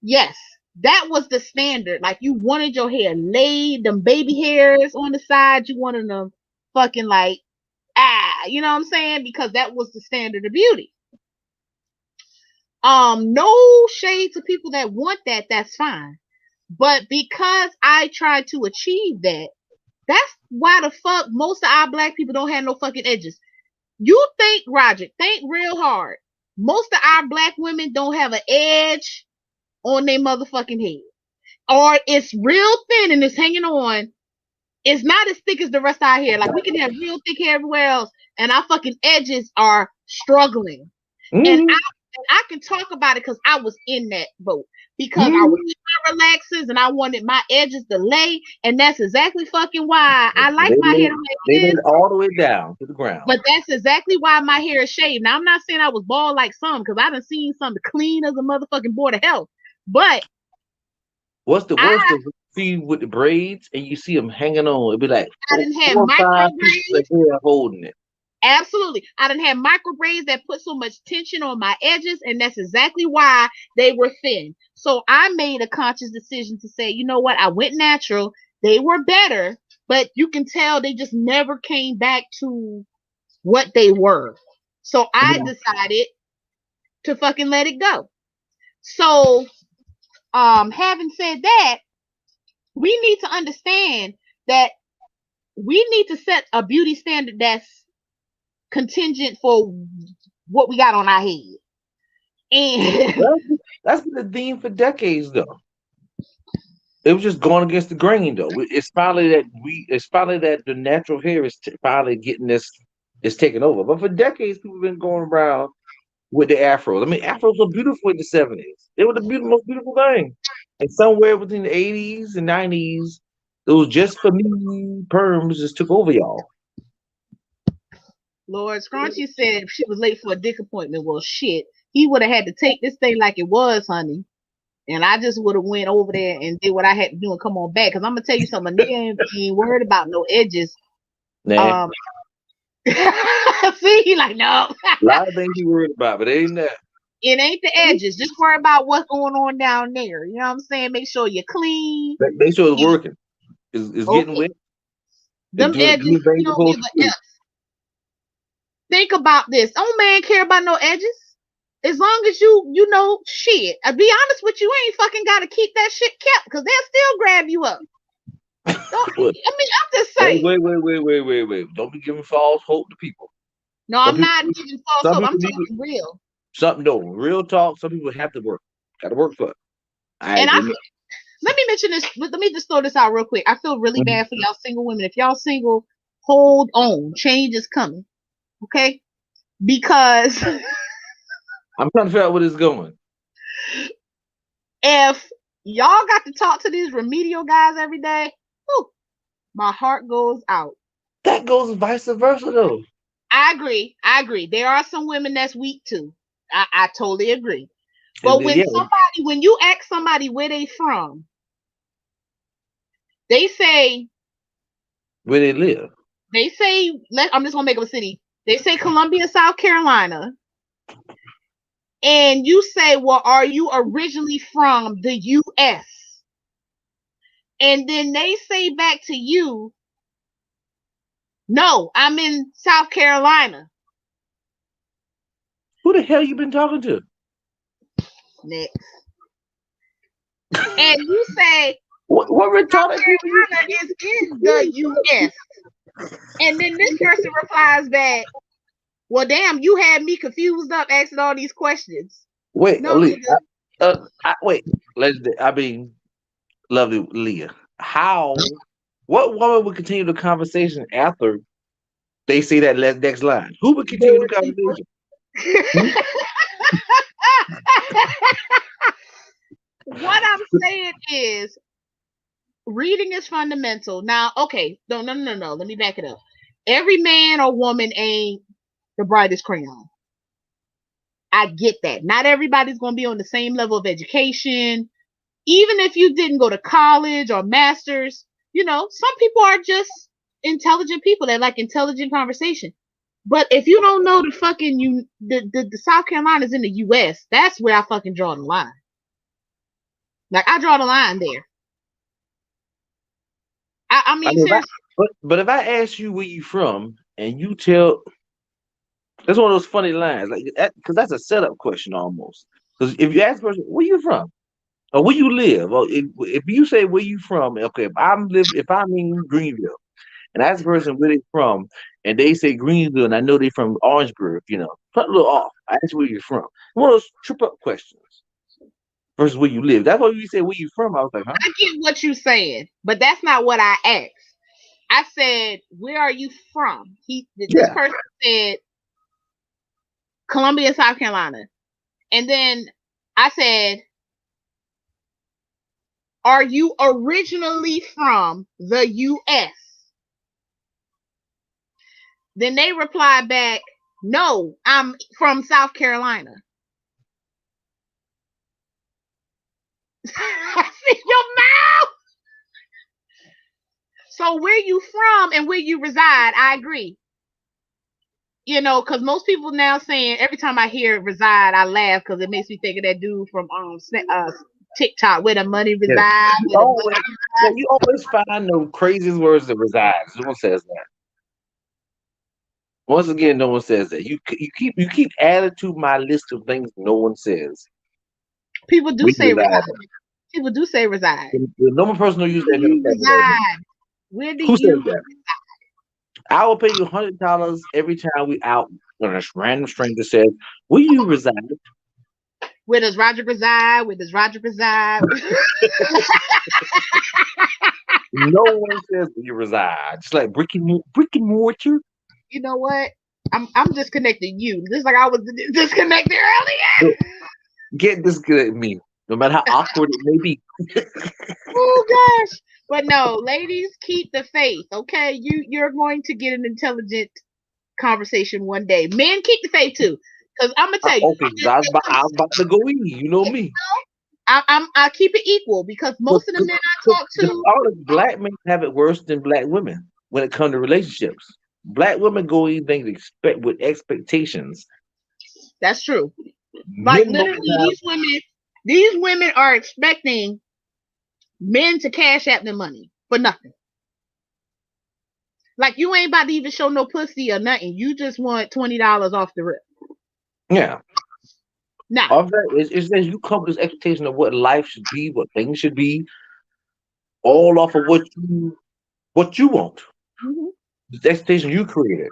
Yes, that was the standard. Like you wanted your hair laid, them baby hairs on the side, you wanted them fucking like you know what I'm saying? Because that was the standard of beauty. No shade to people that want that, that's fine. But because I tried to achieve that, that's why the fuck most of our black people don't have no fucking edges. You think, Roger, think real hard. Most of our black women don't have an edge on their motherfucking head. Or it's real thin and it's hanging on. It's not as thick as the rest of our hair. Like we can have real thick hair everywhere else, and our fucking edges are struggling. And Mm-hmm. I can talk about it because I was in that boat. Because I was Mm-hmm. trying relaxers and I wanted my edges to lay, and that's exactly fucking why I like They my hair laid, the way they it laid is. it all the way down to the ground. But that's exactly why my hair is shaved. Now I'm not saying I was bald like some, because I done seen something clean as a motherfucking board of health. But What's the I worst is you see with the braids and you see them hanging on. It'd be like I four, didn't have four or five micro pieces of braids. hair holding it. Absolutely. I done had micro braids that put so much tension on my edges, and that's exactly why they were thin. So I made a conscious decision to say, you know what? I went natural. They were better, but you can tell they just never came back to what they were. So I Yeah. decided to fucking let it go. So, having said that, we need to understand that we need to set a beauty standard that's contingent for what we got on our head. And That's been the theme for decades, though. It was just going against the grain, though. It's finally that the natural hair is finally getting this, is taking over. But for decades, people have been going around with the afros. I mean, afros were beautiful in the 70s. They were the most beautiful thing. And somewhere between the 80s and 90s, It was just for me. Perms just took over y'all. Lord Scrunchy said she was late for a dick appointment. Well, shit, he would have had to take this thing like it was, honey. And I just would have went over there and did what I had to do and come on back. Cause I'm gonna tell you something, a nigga ain't worried about no edges. Nah. See, he like, no. A lot of things you worried about, but it ain't that. It ain't the edges. Just worry about what's going on down there. You know what I'm saying? Make sure you're clean. Make sure it's working. It's getting wet. Them edges, you don't give a F. Think about this. Don't man care about no edges. As long as you know shit. I'll be honest with you, ain't fucking gotta keep that shit kept because they'll still grab you up. I mean, I'm just saying. Wait. Don't be giving false hope to people. No, I'm not giving false hope. I'm talking real. Real talk. Some people have to work. Got to work for it. Let me mention this. Let me just throw this out real quick. I feel really bad for y'all single women. If y'all single, hold on. Change is coming. Okay? Because I'm trying to figure out where it's going. If y'all got to talk to these remedial guys every day, whew, my heart goes out. That goes vice versa, though. I agree. There are some women that's weak too. I totally agree. But when you ask somebody where they from, they say where they live. They say, I'm just gonna make up a city. They say Columbia, South Carolina. And you say, well, are you originally from the US? And then they say back to you, no, I'm in South Carolina. Who the hell you been talking to? Next. And you say, what retarded people is in the US. And then this person replies back, well, damn, you had me confused up asking all these questions. Wait, no, wait. Lovely Leah. What woman would continue the conversation after they say that next line? Who would continue the conversation? What I'm saying is, reading is fundamental. Now, okay, no. Let me back it up. Every man or woman ain't the brightest crayon. I get that. Not everybody's going to be on the same level of education. Even if you didn't go to college or masters, some people are just intelligent people that like intelligent conversation. But if you don't know the South Carolina's in the US, that's where I fucking draw the line. Like, I draw the line there. I mean seriously. But if I ask you where you from and you tell, that's one of those funny lines, like that, because that's a setup question almost. Because if you ask a person, where you from? Or where you live? Or if you say where you from, okay, if I'm in Greenville and I ask a person where they from and they say Greenville and I know they from Orangeburg, put a little off. I ask you where you're from. One of those trip up questions versus where you live. That's why you say where you from. I was like, huh? I get what you're saying, but that's not what I asked. I said, where are you from? This person said Columbia, South Carolina. And then I said, are you originally from the US? Then they replied back, no, I'm from South Carolina. I see your mouth. So where you from and where you reside, I agree. Because most people now saying, every time I hear reside, I laugh because it makes me think of that dude from TikTok, where the money resides. Yeah. You always find the craziest words that reside. No one says that. Once again, no one says that. You keep adding to my list of things no one says. People do say reside. People do say reside. No one person will use that. Reside. Where do Who you says that? I will pay you $100 every time we out when a random stranger says, "Where you reside?" Where does Roger reside? Where does Roger reside? No one says where you reside. Just like brick and mortar. You know what? I'm disconnecting you. Just like I was disconnected earlier. Get disconnected me, no matter how awkward it may be. Oh gosh. But no, ladies, keep the faith. Okay, you're going to get an intelligent conversation one day. Men, keep the faith too, because I'm gonna tell you, Okay, I was about to go in. You know me. I keep it equal because most of the men I talk to, All the black men have it worse than black women when it comes to relationships. Black women go anything expect with expectations. that's true. Like Men most literally, times, these women are expecting men to cash out their money for nothing. Like you ain't about to even show no pussy or nothing. You just want $20 off the rip. yeah. Nah. All that is that you come with this expectation of what life should be, what things should be, all off of what you want. Mhm. The expectation you created.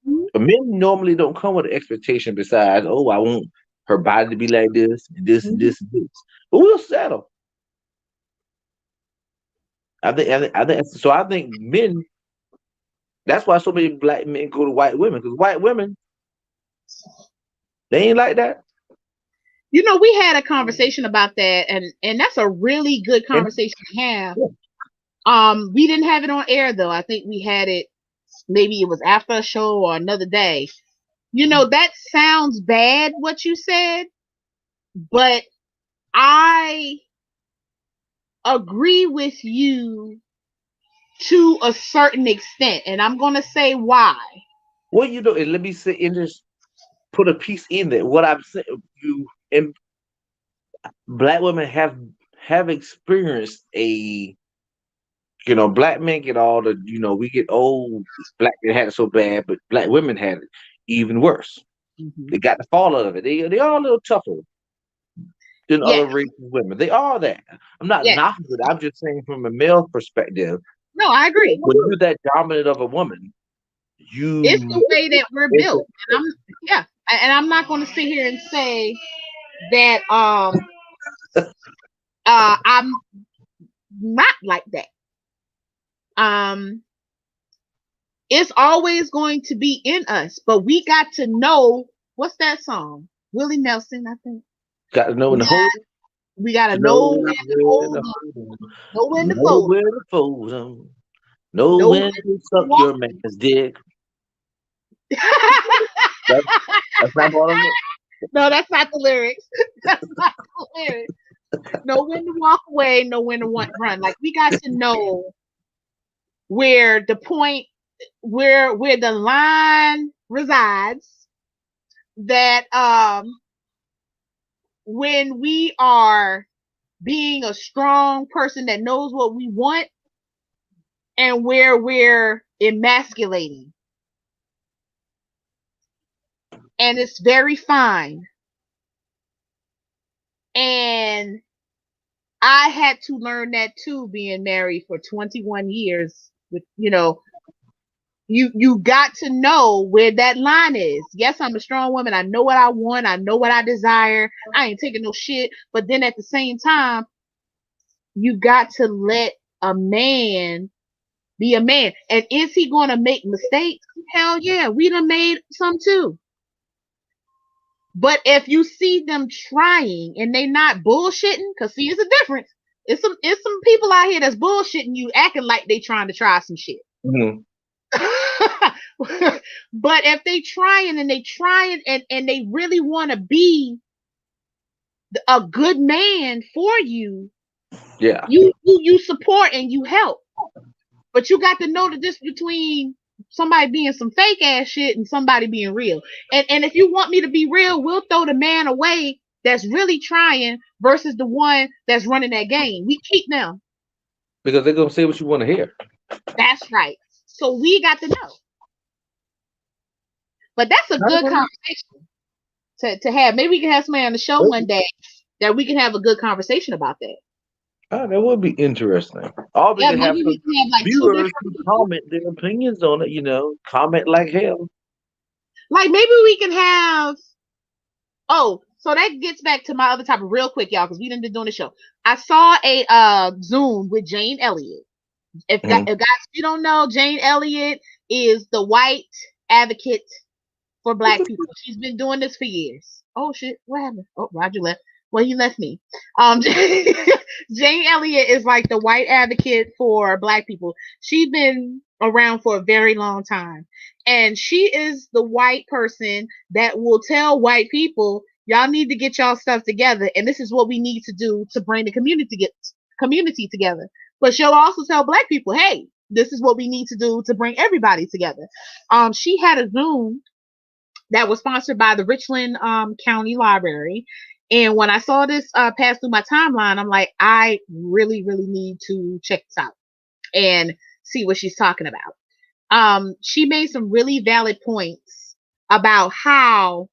Mhm. But men normally don't come with an expectation besides, oh, I want her body to be like this, and this, and Mhm. this, and this. But we'll settle. I think so. I think men. That's why so many black men go to white women because white women they ain't like that. You know, we had a conversation about that, and that's a really good And conversation to have. yeah, We didn't have it on air though. I think we had it. Maybe it was after a show or another day. You know, that sounds bad what you said, but I agree with you to a certain extent, and I'm gonna say why. well, you know, and let me say and just put a piece in there. What I'm saying, you and black women have experienced a black men get all the we get old black men had it so bad, but black women had it even worse. Mhm. They got the fall of it. They are a little tougher than Yeah, other races of women. They are that. I'm not yeah. knocking it. I'm just saying from a male perspective, No, I agree. when you're that dominant of a woman, It's you the way that we're it's a, built, and I'm not going to sit here and say that I'm not like that. Um, it's always going to be in us, but we got to know what's that song? Willie Nelson, I think. got to know when We to hold got them, we got to to know know when to where hold to them, hold them, know when to know fold where to fold them, them, know know when when to to suck walk. your man's dick. That's, that's not part of it. No, that's not the lyrics. That's not the lyrics. Know when to walk away, know when to run. Like we got to know where the point, where the line resides. That when we are being a strong person that knows what we want, and where we're emasculating, and it's very fine. And I had to learn that too, being married for 21 years. With you got to know where that line is. Yes, I'm a strong woman. I know what I want. I know what I desire. I ain't taking no shit. But then at the same time, you got to let a man be a man. And is he going to make mistakes? Hell yeah, we done made some too. But if you see them trying and they not bullshitting, cause see, it's a difference. It's some people out here that's bullshitting you, acting like they trying to try some shit. Mhm. But if they trying and they trying and they really want to be a good man for you, Yeah, you support and you help. But you got to know the difference between somebody being some fake ass shit and somebody being real. And if you want me to be real, we'll throw the man away that's really trying versus the one that's running that game. We keep them. because they're gonna say what you want to hear. That's right. So we got to know. But that's a good conversation to have. Maybe we can have somebody on the show one day that we can have a good conversation about that. That would be interesting. Or we Yeah, can have maybe we some can have like two viewers different who people. comment their opinions on it. Comment like hell. Like maybe we can have. Oh, so that gets back to my other topic real quick, y'all, because we didn't been doing the show. I saw a Zoom with Jane Elliott. Mhm. If guys, if you don't know, Jane Elliott is the white advocate for black people. She's been doing this for years. Oh shit, what happened? Oh, Roger left. Well, he left me. Jane Elliott is like the white advocate for Black people. She's been around for a very long time, and she is the white person that will tell white people, y'all need to get y'all stuff together, and this is what we need to do to bring the community together. But she'll also tell Black people, hey, this is what we need to do to bring everybody together. She had a Zoom that was sponsored by the Richland County Library. And when I saw this pass through my timeline, I'm like, I really, really need to check this out and see what she's talking about. She made some really valid points about how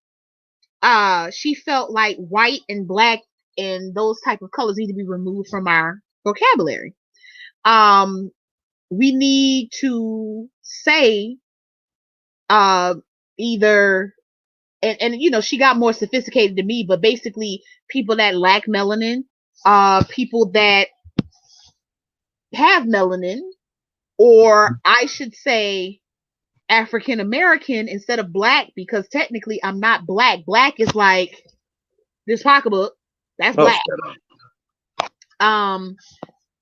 she felt like white and Black and those type of colors need to be removed from our vocabulary. We need to say either and you know, she got more sophisticated than me, but basically people that lack melanin, people that have melanin, or I should say African American instead of Black, because technically I'm not Black. Black is like this pocketbook. That's Black.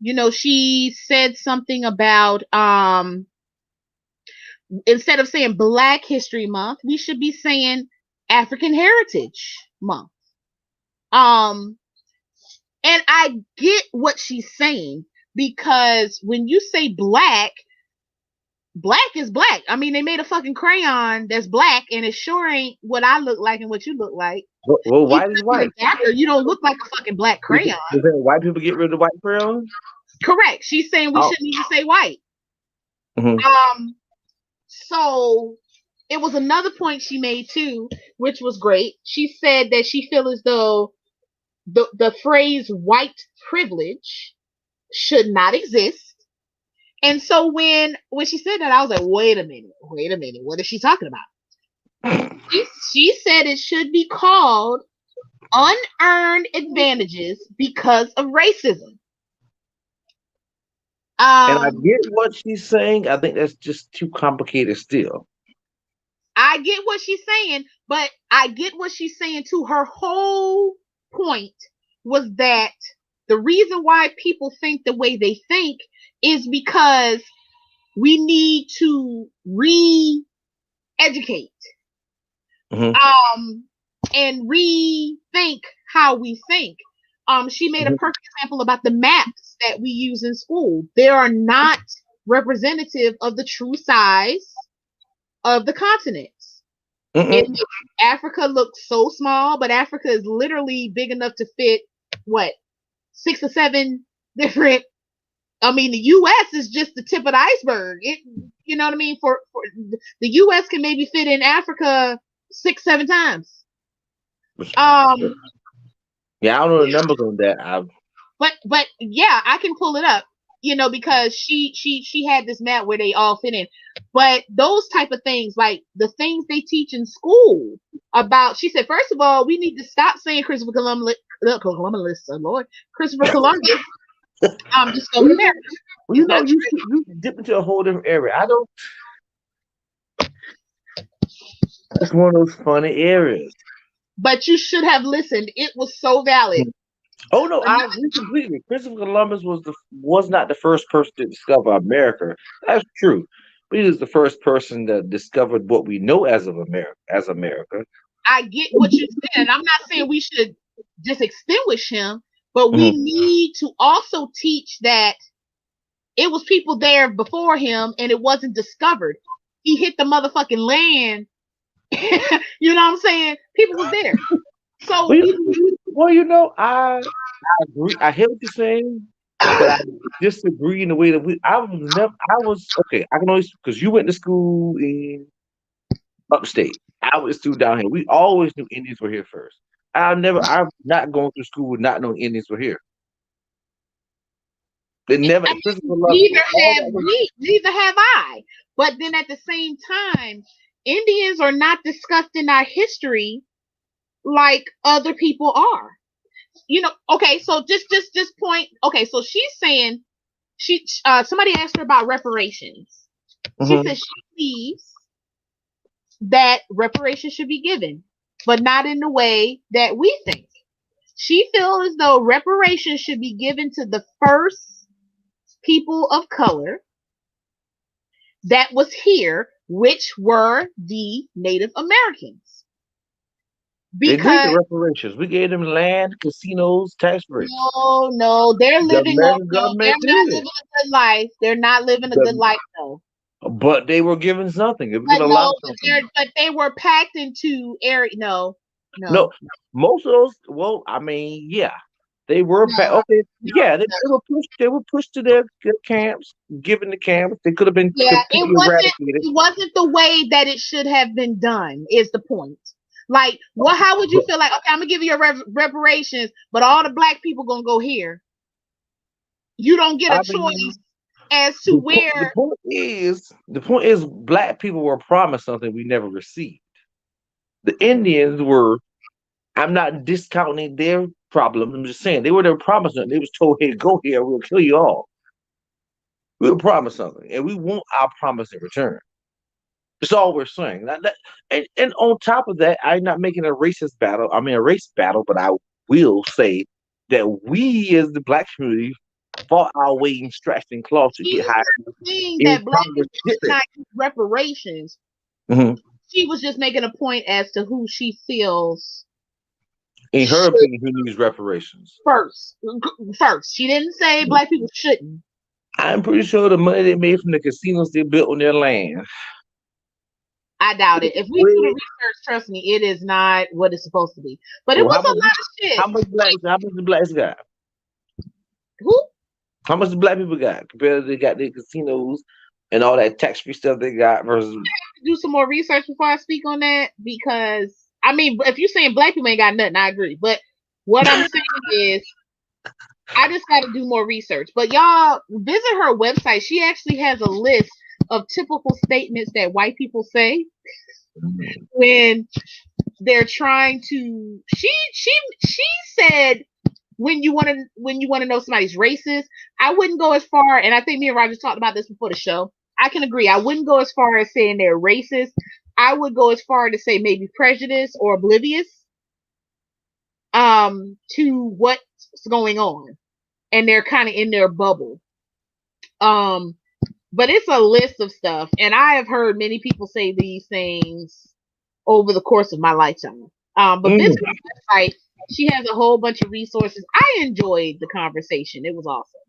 You know, she said something about instead of saying Black History Month, we should be saying African Heritage Month. And I get what she's saying, because when you say Black is Black. I mean, they made a fucking crayon that's Black, and it sure ain't what I look like and what you look like. Well, white is white. You don't look like a fucking black crayon. White people get rid of the white crayon? Correct. She's saying we shouldn't even say white. Mm-hmm. So it was another point she made too, which was great. She said that she feels as though the phrase white privilege should not exist. And so when she said that, I was like, wait a minute, what is she talking about? She said it should be called unearned advantages because of racism. And I get what she's saying. I think that's just too complicated still. I get what she's saying, but I get what she's saying too. Her whole point was that the reason why people think the way they think is because we need to re-educate. Mm-hmm. And rethink how we think. She made a perfect example about the maps that we use in school. They are not representative of the true size of the continents. Africa looks so small, but Africa is literally big enough to fit, 6 or 7 different. I mean, the U.S. is just the tip of the iceberg. You know what I mean? For the U.S. can maybe fit in Africa 6, 7 times. Yeah, I don't know the numbers on that. But yeah, I can pull it up. You know, because she had this map where they all fit in. But those type of things, like the things they teach in school about, she said, first of all, we need to stop saying Christopher Columbus, Christopher Columbus discovered America. Well, you know, you dip into a whole different area. It's one of those funny areas. But you should have listened. It was so valid. Oh no, I agree completely. Christopher Columbus was not the first person to discover America. That's true, but he was the first person that discovered what we know as America. I get what you said, and I'm not saying we should just extinguish him, but we need to also teach that it was people there before him, and it wasn't discovered. He hit the motherfucking land. You know what I'm saying? People was there. So well, you know, I agree. I hear what you're saying, but I disagree in the way that I was okay. I can always, because you went to school in upstate. I went to school down here. We always knew Indians were here first. I'm not going through school with not knowing Indians were here. They never. Neither have I. But then at the same time, Indians are not discussed in our history like other people are. You know, okay, so just point. Okay, so she's saying somebody asked her about reparations. She said she believes that reparations should be given, but not in the way that we think. She feels as though reparations should be given to the first people of color that was here, which were the Native Americans. They did the Because reparations. We gave them land, casinos, tax breaks. no, they're The living American no, they're government not did. living a good life. They're not living a good The, life though. but they were given something. They were But given a lot no, of something. but they were packed into area. No, No, no, most of those. Well, I mean, yeah, they were. no, Okay, no, yeah, they, no. they were pushed. They were pushed to their camps, given the camps. They could have been Yeah, completely eradicated. it wasn't the way that it should have been done, is the point. Like, well, how would you feel like, okay, I'm gonna give you your reparations, but all the black people gonna go here. You don't get I a mean, choice as to where. the point is, black people were promised something we never received. The Indians were. I'm not discounting their problem. I'm just saying they were promised something. They was told, "Hey, go here. We'll kill you all." We were promised something, and we want our promise in return. That's all we're saying. And on top of that, I'm not making a racist battle. I mean, a race battle, but I will say that we, as the black community, fought our way and stretched and clawed to get She's high not saying in that black Congress. people should not get reparations. Mm-hmm. She was just making a point as to who she feels In her should opinion, who needs reparations? first. First, she didn't say black people shouldn't. I'm pretty sure the money they made from the casinos they built on their land. I doubt it. If we do the Well, research, trust me, it is not what it's supposed to be. But it well, was a lot of shit. how much the blacks got? Who? How much the black people got compared to they got their casinos and all that tax free stuff they got versus Do some more research before I speak on that, because I mean, if you're saying black people ain't got nothing, I agree. But what I'm saying is, I just got to do more research. But y'all visit her website. She actually has a list of typical statements that white people say when they're trying to. She said, when you want to know somebody's racist, I wouldn't go as far. And I think me and Roger talked about this before the show. I can agree. I wouldn't go as far as saying they're racist. I would go as far to say maybe prejudiced or oblivious to what's going on, and they're kind of in their bubble. But it's a list of stuff, and I have heard many people say these things over the course of my lifetime. But this website, she has a whole bunch of resources. I enjoyed the conversation. It was awesome.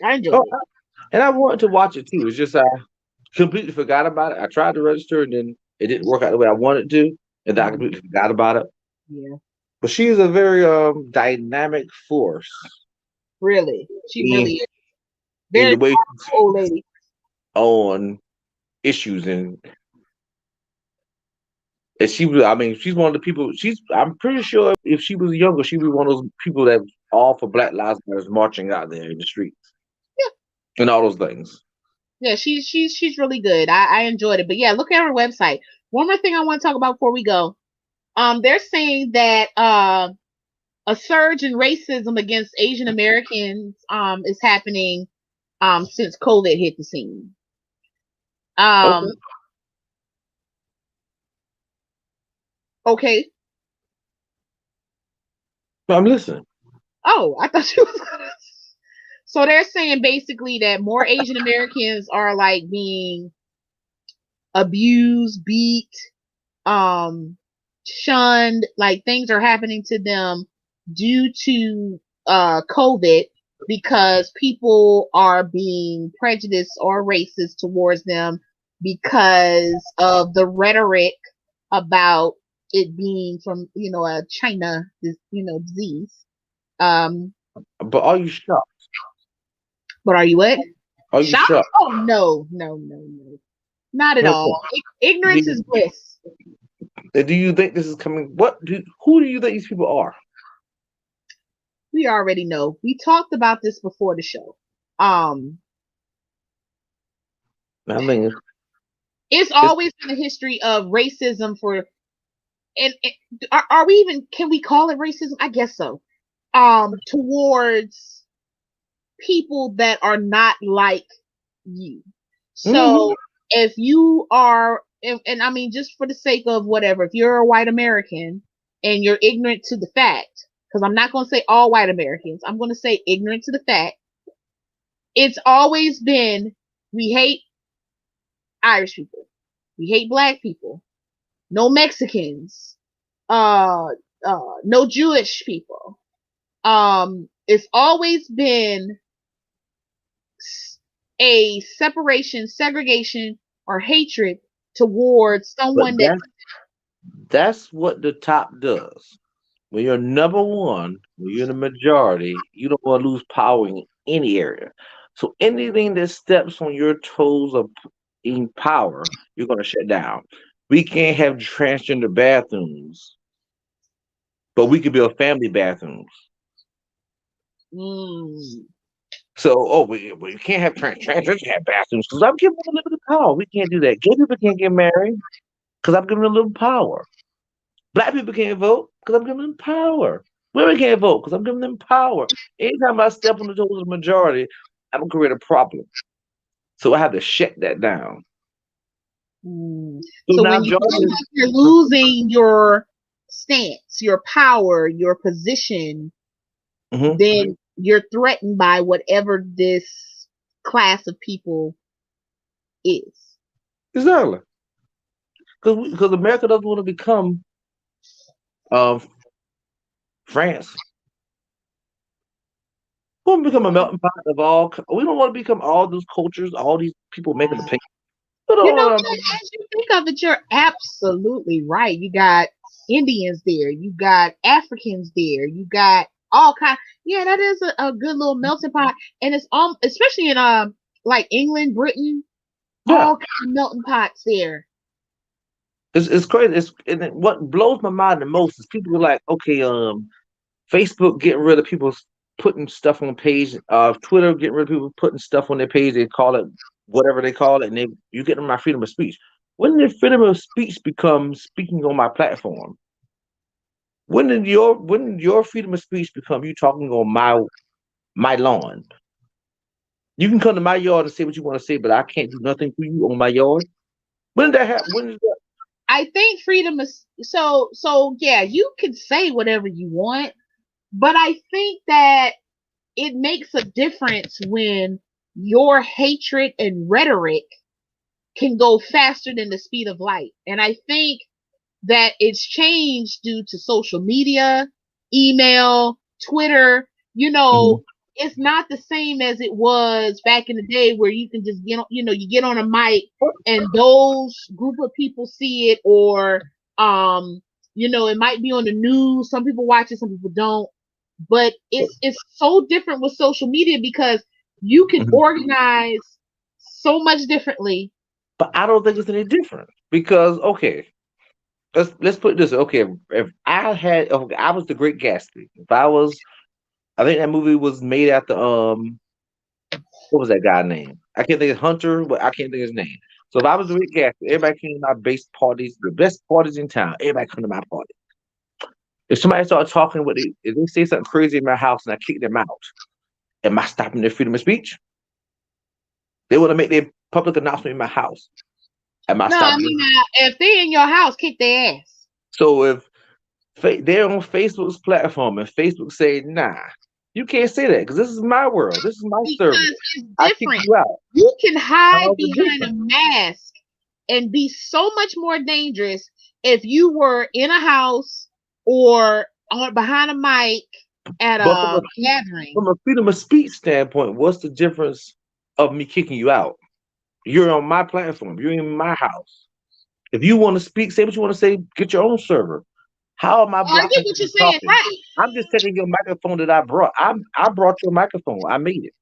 I enjoyed it. and I wanted to watch it too. It's just I completely forgot about it. I tried to register and then it didn't work out the way I wanted to, and then I completely forgot about it. Yeah, But she is a very dynamic force really. She in, really is. in the Very way powerful old lady. on issues and she was. I mean, she's one of the people. I'm pretty sure if she was younger, she'd be one of those people that all for Black Lives Matter marching out there in the streets and all those things. Yeah, she's really good. I enjoyed it. But yeah, look at her website. One more thing I want to talk about before we go. They're saying that a surge in racism against Asian Americans is happening since COVID hit the scene. Okay, Okay. I'm listening. Oh, I thought you was gonna. So they're saying basically that more Asian Americans are like being abused, beat, shunned, like things are happening to them due to COVID, because people are being prejudiced or racist towards them because of the rhetoric about it being from a China disease. But are you shocked? But are you what? Are you Shocked? shocked? Oh no, no, no, no. Not at No. all. Ignorance is bliss. Do you think this is coming? Who do you think these people are? We already know. We talked about this before the show. I think It's always been a history of racism and are we even, can we call it racism? I guess so. Towards people that are not like you. So if you are, and I mean, just for the sake of whatever, if you're a white American and you're ignorant to the fact, because I'm not going to say all white Americans, I'm going to say ignorant to the fact, it's always been, we hate Irish people, we hate black people, no Mexicans, no Jewish people. It's always been a separation, segregation, or hatred towards But someone that. that's what the top does. When you're number one, when you're in the majority, you don't want to lose power in any area. So anything that steps on your toes of in power, you're going to shut down. We can't have transgender bathrooms, but we could build family bathrooms. Mm, So, we can't have transgender have bathrooms because I'm giving them a little bit of power. We can't do that. Gay people can't get married because I'm giving them a little power. Black people can't vote because I'm giving them power. Women can't vote because I'm giving them power. Anytime I step on the toes of the majority, I'm gonna create a problem. So I have to shut that down. mm. So So now when you feel Jordan like you're losing your stance, your power, your position, is then you're threatened by whatever this class of people is. exactly because America doesn't want to become uh, France. We want to become a melting pot of all. We don't want to become all those cultures, all these people making the pink. We You don't know want what? As you think of it, you're absolutely right. You got Indians there. You got Africans there. You got all kind. Yeah, that is a good little melting pot, and it's especially in like England, Britain, to. Yeah, all kind of melting pots there. it's crazy. What blows my mind the most is people are like, okay, Facebook getting rid of people putting stuff on page. Twitter getting rid of people putting stuff on their page. They call it whatever they call it, and you get my freedom of speech. When did freedom of speech become speaking on my platform? When did your freedom of speech become you talking on my lawn? You can come to my yard and say what you want to say, but I can't do nothing for you on my yard. When did that happen? When did that? I think freedom is so yeah, you can say whatever you want, but I think that it makes a difference when your hatred and rhetoric can go faster than the speed of light. And I think that it's changed due to social media, email, Twitter. You Mhm. know, it's not the same as it was back in the day where you can just get on, you get on a mic and those group of people see it, or it might be on the news. Some people watch it, some people don't. But it's so different with social media because you can Mhm. organize so much differently. But I don't think it's any different because okay, let's put it this way. Okay, if I had okay, I was the Great Gatsby. If I was, I think that movie was made after what was that guy name? I can't think of Hunter, but I can't think of his name. So if I was the Great Gatsby, everybody came to my base parties, the best parties in town. Everybody come to my party. If somebody started talking, if they say something crazy in my house and I kick them out, am I stopping their freedom of speech? They want to make their public announcement in my house. Am I No, I stopping mean, them? if they in your house, kick their ass. So if they're on Facebook's platform and Facebook say, nah, you can't say that because this is my world. This is my server. Because it's I kick different. you out. You can hide How's it behind a different? mask and be so much more dangerous if you were in a house or behind a mic at But a gathering. from a freedom of speech standpoint, what's the difference of me kicking you out? You're on my platform. You're in my house. If you want to speak, say what you want to say. Get your own server. How am I Oh, I get blocking you what you're from saying, talking? right? I'm just taking your microphone that I brought. I brought your microphone. I made it,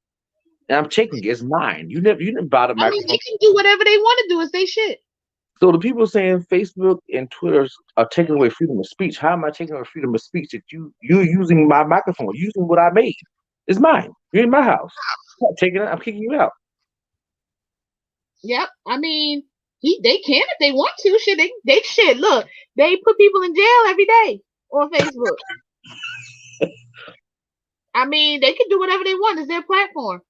and I'm taking it. It's mine. You didn't buy the I mean, they microphone. can do whatever they want to do. It's they shit. So the people saying Facebook and Twitter are taking away freedom of speech. How am I taking away freedom of speech if you using my microphone, using what I made? It's mine. You're in my house. I'm not taking it. I'm kicking you out. Yep. I mean, they can if they want to. Shit, they shit. Look, they put people in jail every day on Facebook. I mean, they can do whatever they want. It's their platform.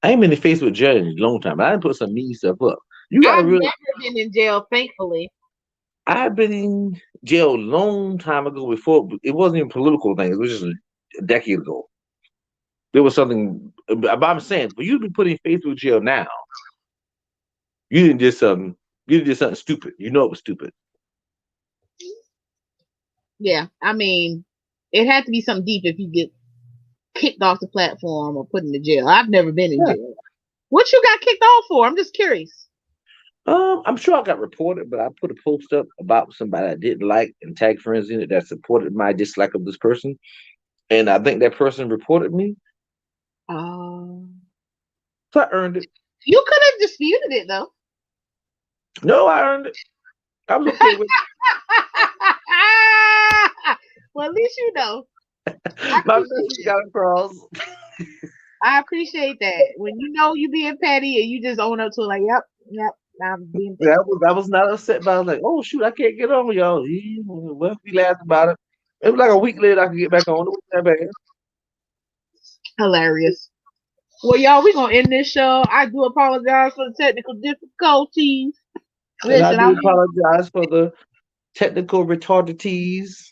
I ain't been in Facebook jail in a long time. I didn't put some mean stuff up. You got to I've really. never been in jail, thankfully. I've been in. jail a long time ago before it wasn't even political thing. It was just a decade ago. There was something. But I'm saying, for you to be put in Facebook jail now, you didn't do something. You did something stupid. You know it was stupid. Yeah, I mean, it had to be something deep if you get kicked off the platform or put in the jail. I've never been in Yeah. jail. What you got kicked off for? I'm just curious. I'm sure I got reported, but I put a post up about somebody I didn't like and tag friends in it that supported my dislike of this person, and I think that person reported me, Um, so I earned it. you could have disputed it though. No, I earned it. I was okay with Well, at least you know. it. I My appreciate message that. got across. I appreciate that. When you know you being petty and you just own up to it, like, yep, I'm being petty. I was not upset, but I was like, oh shoot, I can't get on, y'all. Well, we laughed about it. It was like a week later I could get back on. It wasn't that bad. Hilarious. Well, y'all, we're gonna end this show. I do apologize for the technical difficulties. And I Listen, do apologize for the technical retardities.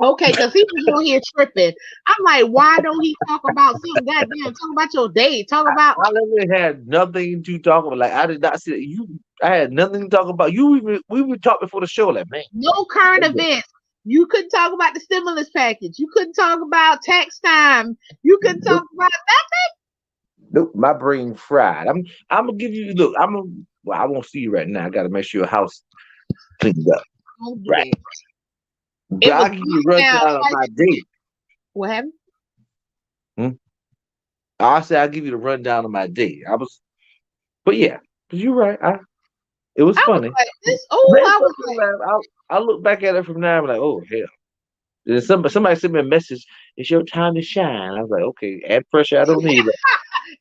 okay, because he was on here tripping. I'm like, why don't he talk about something? Goddamn, talk about your day. Talk about I literally had nothing to talk about. Like I did not see that you. I had nothing to talk about. We would talk before the show. Like man, no current events. You couldn't talk about the stimulus package. You couldn't talk about tax time. You couldn't talk about nope, my brain fried. I'm gonna give you look. Well, I won't see you right now. I got to make sure your house cleaned up. don't do Right. that. But It was I'll give you a down. rundown of my day. What happened? I say I'll give you the rundown of my day. But yeah, but you're right. It was I was funny. like, this. Oh, I was like, I look back at it from now. I'm like, oh hell. Then somebody sent me a message. It's your time to shine. I was like, okay, add pressure. I don't need it.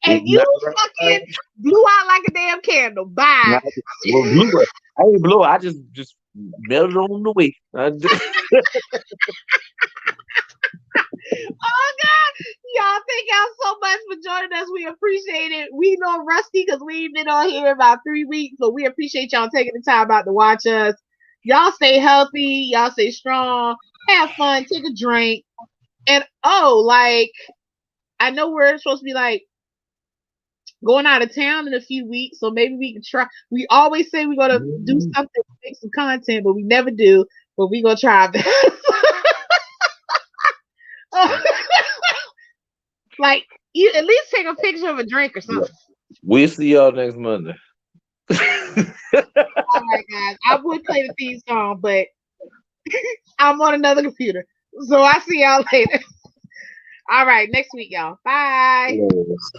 and It's you not right. fucking blew out like a damn candle. Bye. Not, well, blew it. I didn't blow it. I just melted on the way. Oh God, y'all thank y'all so much for joining us. We appreciate it. We know Rusty because we've been on here about 3 weeks, so we appreciate y'all taking the time out to watch us. Y'all stay healthy, y'all stay strong, have fun, take a drink, and like I know we're supposed to be like going out of town in a few weeks, so maybe we can try. We always say we're gonna do something, make some content, but we never do. But we gonna try that. Like, you at least take a picture of a drink or something. We'll see y'all next Monday. All right, guys. I would play the theme song, but I'm on another computer. So I see y'all later. All right, next week, y'all. Bye. Yes.